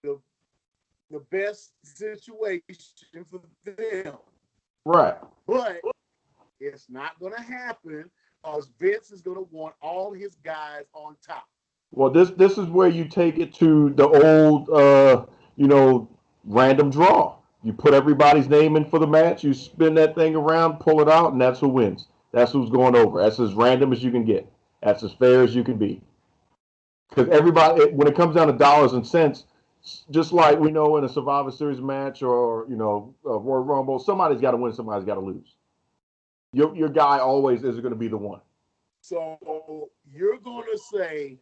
the best situation for them. Right. But it's not going to happen because Vince is going to want all his guys on top. Well, this is where you take it to the old, random draw. You put everybody's name in for the match, you spin that thing around, pull it out, and that's who wins. That's who's going over. That's as random as you can get. That's as fair as you can be. Because everybody, when it comes down to dollars and cents, just like we know in a Survivor Series match or, a Royal Rumble, somebody's got to win, somebody's got to lose. Your guy always is going to be the one. So you're going to say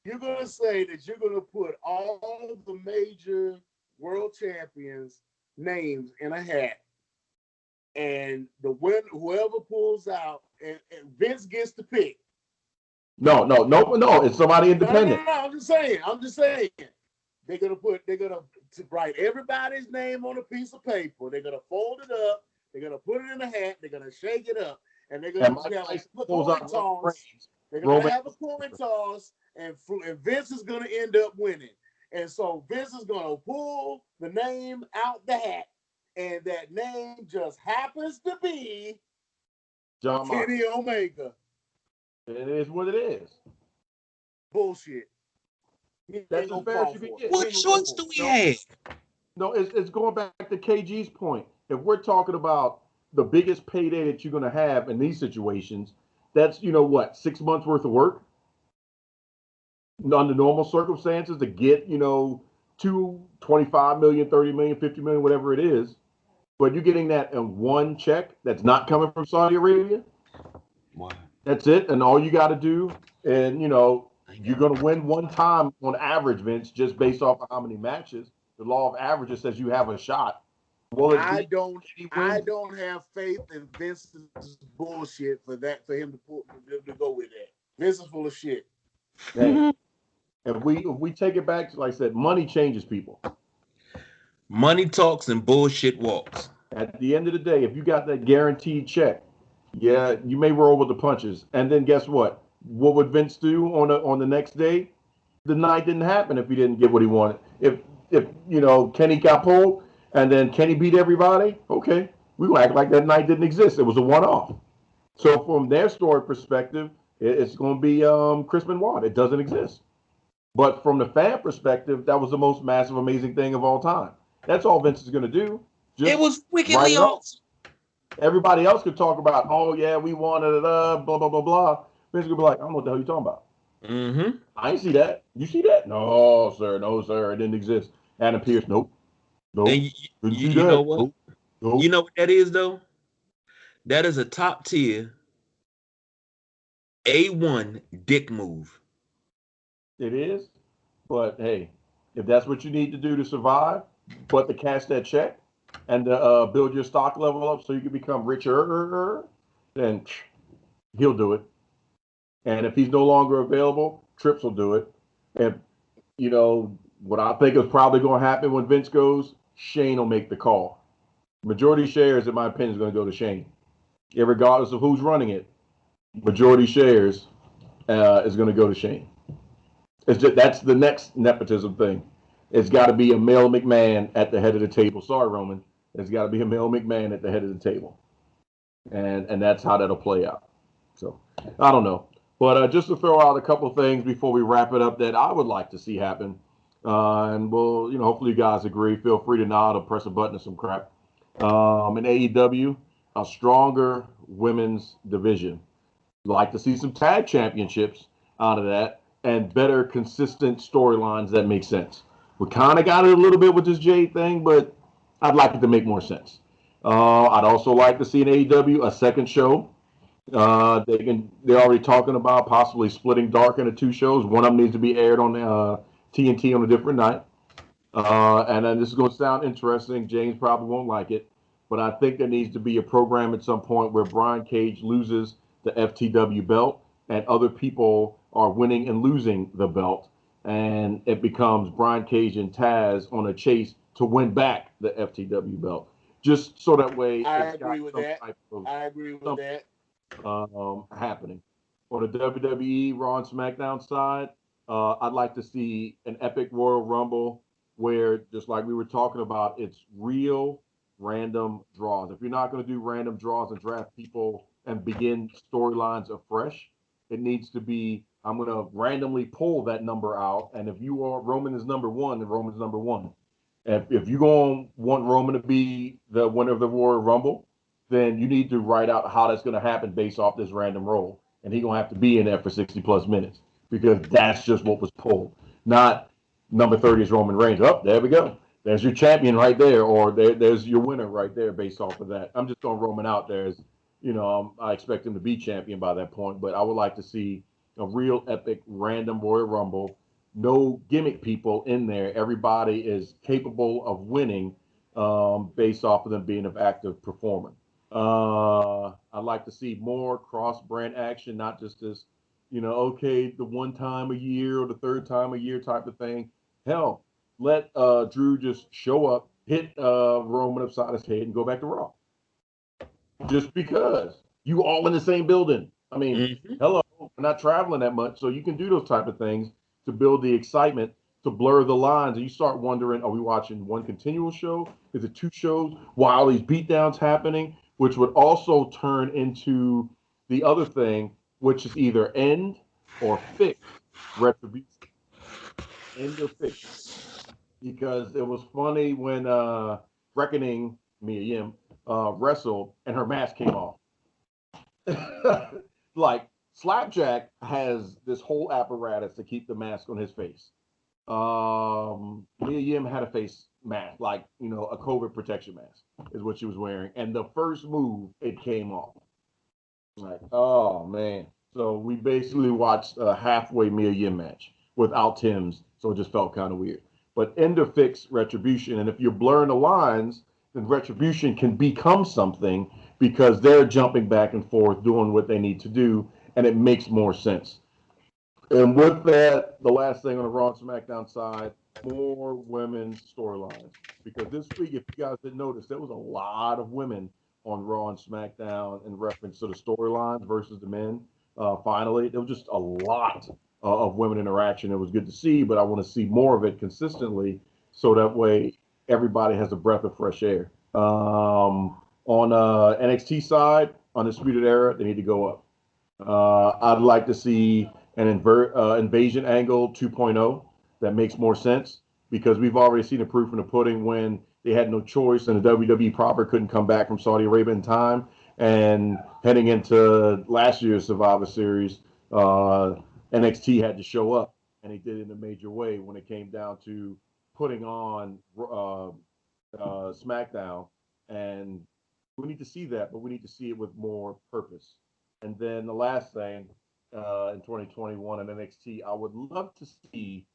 that you're going to put all the major world champions' names in a hat, and whoever pulls out, and Vince gets to pick. No. It's somebody independent. No. I'm just saying. They're gonna write everybody's name on a piece of paper. They're gonna fold it up. They're gonna put it in a hat. They're gonna shake it up, and they're gonna have a coin toss. They're gonna have a coin toss, and Vince is gonna end up winning. And so Vince is gonna pull the name out the hat, and that name just happens to be John Kenny Omega. It is what it is. Bullshit. That's as fair as you can get. What choice do we have? No, it's going back to KG's point. If we're talking about the biggest payday that you're going to have in these situations, that's, 6 months worth of work under normal circumstances to get, to 25 million, 30 million, 50 million, whatever it is. But you're getting that in one check that's not coming from Saudi Arabia. Wow. That's it. And all you got to do, and, you're going to win one time on average, Vince, just based off of how many matches. The law of averages says you have a shot. I don't have faith in Vince's bullshit for him to go with that. Vince is full of shit. Hey, if we take it back to, like I said, money changes people. Money talks and bullshit walks. At the end of the day, if you got that guaranteed check, yeah, you may roll with the punches. And then guess what? What would Vince do on the next day? The night didn't happen if he didn't get what he wanted. If Kenny got pulled and then Kenny beat everybody, okay, we gonna act like that night didn't exist. It was a one-off. So from their story perspective, it's gonna be Chris Benoit. It doesn't exist. But from the fan perspective, that was the most massive, amazing thing of all time. That's all Vince is gonna do. Just it was wickedly awesome. Everybody else could talk about, oh yeah, we wanted it, blah blah blah blah. Vince could be like, I don't know what the hell you're talking about. Mm-hmm. I ain't see that. You see that? No, sir. No, sir. It didn't exist. Adam Pearce, nope. Nope. And you know what? Nope. Nope. You know what that is, though? That is a top tier A1 dick move. It is. But hey, if that's what you need to do to survive, but to cash that check and to build your stock level up so you can become richer, then he'll do it. And if he's no longer available, Trips will do it. And, what I think is probably going to happen when Vince goes, Shane will make the call. Majority shares, in my opinion, is going to go to Shane. Regardless of who's running it, majority shares is going to go to Shane. That's the next nepotism thing. It's got to be a male McMahon at the head of the table. Sorry, Roman. It's got to be a male McMahon at the head of the table. And that's how that'll play out. So, I don't know. But just to throw out a couple things before we wrap it up that I would like to see happen. And we'll, hopefully you guys agree. Feel free to nod or press a button or some crap. In AEW, a stronger women's division. Like to see some tag championships out of that and better consistent storylines that make sense. We kind of got it a little bit with this Jade thing, but I'd like it to make more sense. I'd also like to see in AEW a second show. They're already talking about possibly splitting Dark into two shows. One of them needs to be aired on TNT on a different night. And then this is going to sound interesting. James probably won't like it, but I think there needs to be a program at some point where Brian Cage loses the FTW belt and other people are winning and losing the belt. And it becomes Brian Cage and Taz on a chase to win back the FTW belt. Just so that way. I agree with that. Happening. On the WWE Raw and SmackDown side, I'd like to see an epic Royal Rumble where, just like we were talking about, it's real random draws. If you're not going to do random draws and draft people and begin storylines afresh, it needs to be, I'm going to randomly pull that number out. And if you are Roman is number one, then Roman's number one. And if you're going to want Roman to be the winner of the Royal Rumble, then you need to write out how that's going to happen based off this random role. And he's going to have to be in there for 60 plus minutes because that's just what was pulled. Not number 30 is Roman Reigns. Oh, there we go. There's your champion right there, or there's your winner right there based off of that. I'm just throwing Roman out there as, I expect him to be champion by that point, but I would like to see a real epic random Royal Rumble. No gimmick people in there. Everybody is capable of winning based off of them being an active performer. I'd like to see more cross-brand action, not just this, the one time a year or the third time a year type of thing. Hell, let Drew just show up, hit Roman upside his head, and go back to Raw. Just because you all in the same building. I mean, hello, we're not traveling that much, so you can do those type of things to build the excitement, to blur the lines, and you start wondering, are we watching one continual show? Is it two shows? While these beatdowns happening, which would also turn into the other thing, which is either end or fix retribution. End or fix. Because it was funny when Reckoning, Mia Yim, wrestled and her mask came off. Like, Slapjack has this whole apparatus to keep the mask on his face. Mia Yim had a face mask, like, a COVID protection mask is what she was wearing. And the first move, it came off. Like, oh, man. So we basically watched a halfway Mia Yim match without Tim's, so it just felt kind of weird. But end or fix retribution. And if you're blurring the lines, then retribution can become something because they're jumping back and forth, doing what they need to do, and it makes more sense. And with that, the last thing on the Raw and SmackDown side, more women's storylines. Because this week, if you guys didn't notice, there was a lot of women on Raw and SmackDown in reference to the storylines versus the men. Finally, there was just a lot of women interaction. It was good to see, but I want to see more of it consistently, so that way everybody has a breath of fresh air. On NXT side, Undisputed Era, they need to go up. I'd like to see an invasion angle 2.0 that makes more sense, because we've already seen the proof in the pudding when they had no choice and the WWE proper couldn't come back from Saudi Arabia in time. And heading into last year's Survivor Series, NXT had to show up, and they did it in a major way when it came down to putting on SmackDown. And we need to see that, but we need to see it with more purpose. And then the last thing, in 2021 in NXT, I would love to see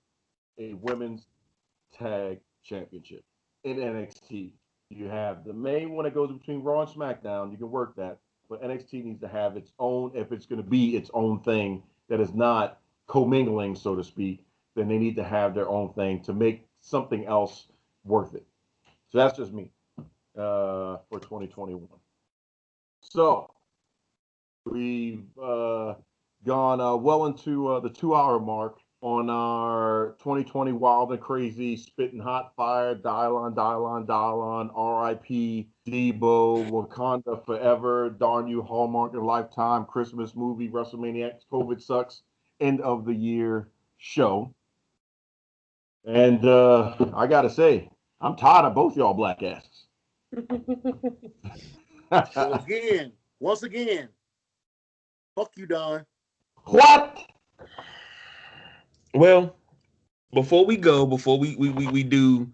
a women's tag championship in NXT. You have the main one that goes between Raw and SmackDown. You can work that, but NXT needs to have its own. If it's going to be its own thing that is not commingling, so to speak, then they need to have their own thing to make something else worth it. So that's just me for 2021. So we've gone well into the 2 hour mark on our 2020 Wild and Crazy, Spitting Hot Fire, Dial On, R.I.P., Deebo, Wakanda Forever, Darn You, Hallmark and Lifetime, Christmas movie, WrestleManiacs, COVID Sucks, End of the Year show. And I got to say, I'm tired of both y'all black asses. So once again, fuck you, Don. What? Well, before we go, before we do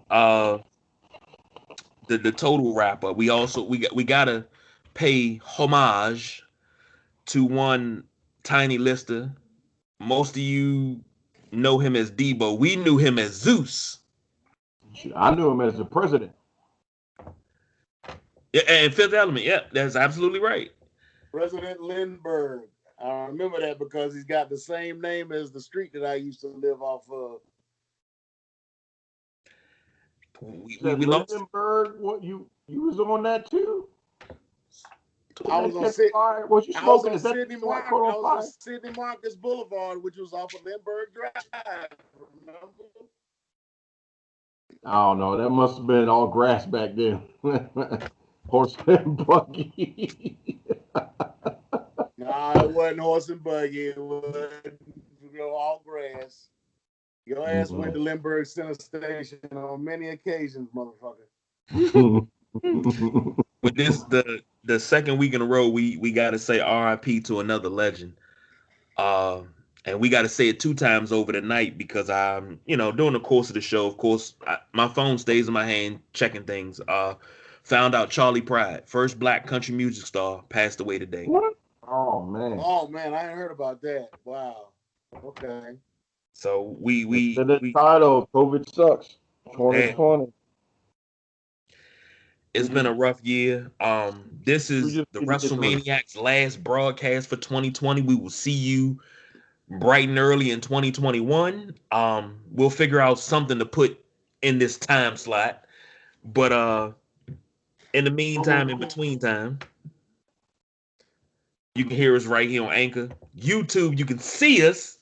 the total wrap up, we gotta pay homage to one tiny lister. Most of you know him as Deebo. We knew him as Zeus. I knew him as the president. Yeah, and Fifth Element. Yeah, that's absolutely right. President Lindbergh. I remember that because he's got the same name as the street that I used to live off of. We lost. Lindenberg, what you was on that too? I was on fire. Was you smoking? Is that Sidney what caught on fire? Sidney Marcus Boulevard, which was off of Lindbergh Drive. Remember? I don't know. That must have been all grass back then. Horse and buggy. Nah, it wasn't horse and buggy. It was all grass. Your ass went to Lindbergh Center Station on many occasions, motherfucker. With this the second week in a row, we got to say R.I.P. to another legend. And we got to say it 2 times over the night because I'm, during the course of the show, of course, my phone stays in my hand checking things. Found out Charlie Pride, first black country music star, passed away today. What? Oh man, I ain't heard about that. Wow. Okay. So we title COVID Sucks 2020. It's been a rough year. This is the WrestleManiacs last broadcast for 2020. We will see you bright and early in 2021. We'll figure out something to put in this time slot. But in the meantime, in between time, you can hear us right here on Anchor. YouTube, you can see us.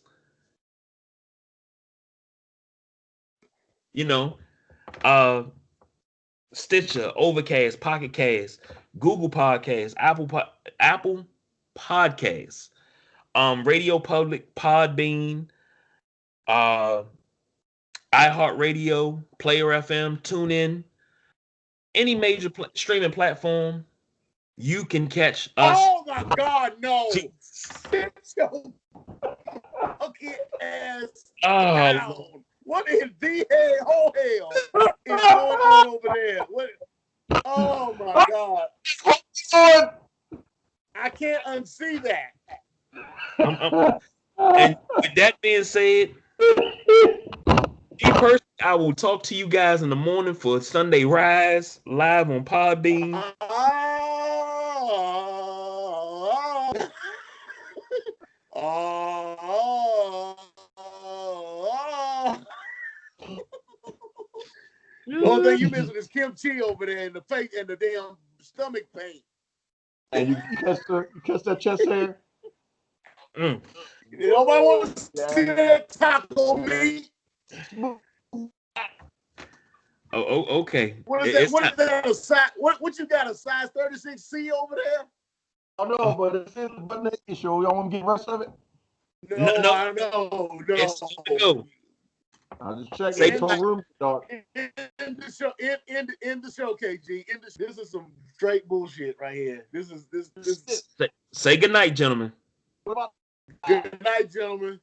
Stitcher, Overcast, Pocket Cast, Google Podcasts, Apple Podcasts, Radio Public, Podbean, iHeartRadio, Player FM, TuneIn, any major streaming platform, you can catch us. Oh my God, no! Sit your fucking ass down. What in the hell is going on over there? What? Oh my God! I can't unsee that. And with that being said, me personally, I will talk to you guys in the morning for Sunday Rise live on Podbean. only thing you missing is kimchi over there in the face and the damn stomach pain. And you catch that chest hair. Nobody wants to see that taco meat. Oh, okay. What is that? What is that? A size? What you got? A size 36C over there? I know, but it's in the Butt Naked Show. Y'all want to get the rest of it? No, I know. It's go. I just checked. It's whole room dark. In the show, in the show, KG. This is some straight bullshit right here. This. Say good night, gentlemen. Good night, gentlemen.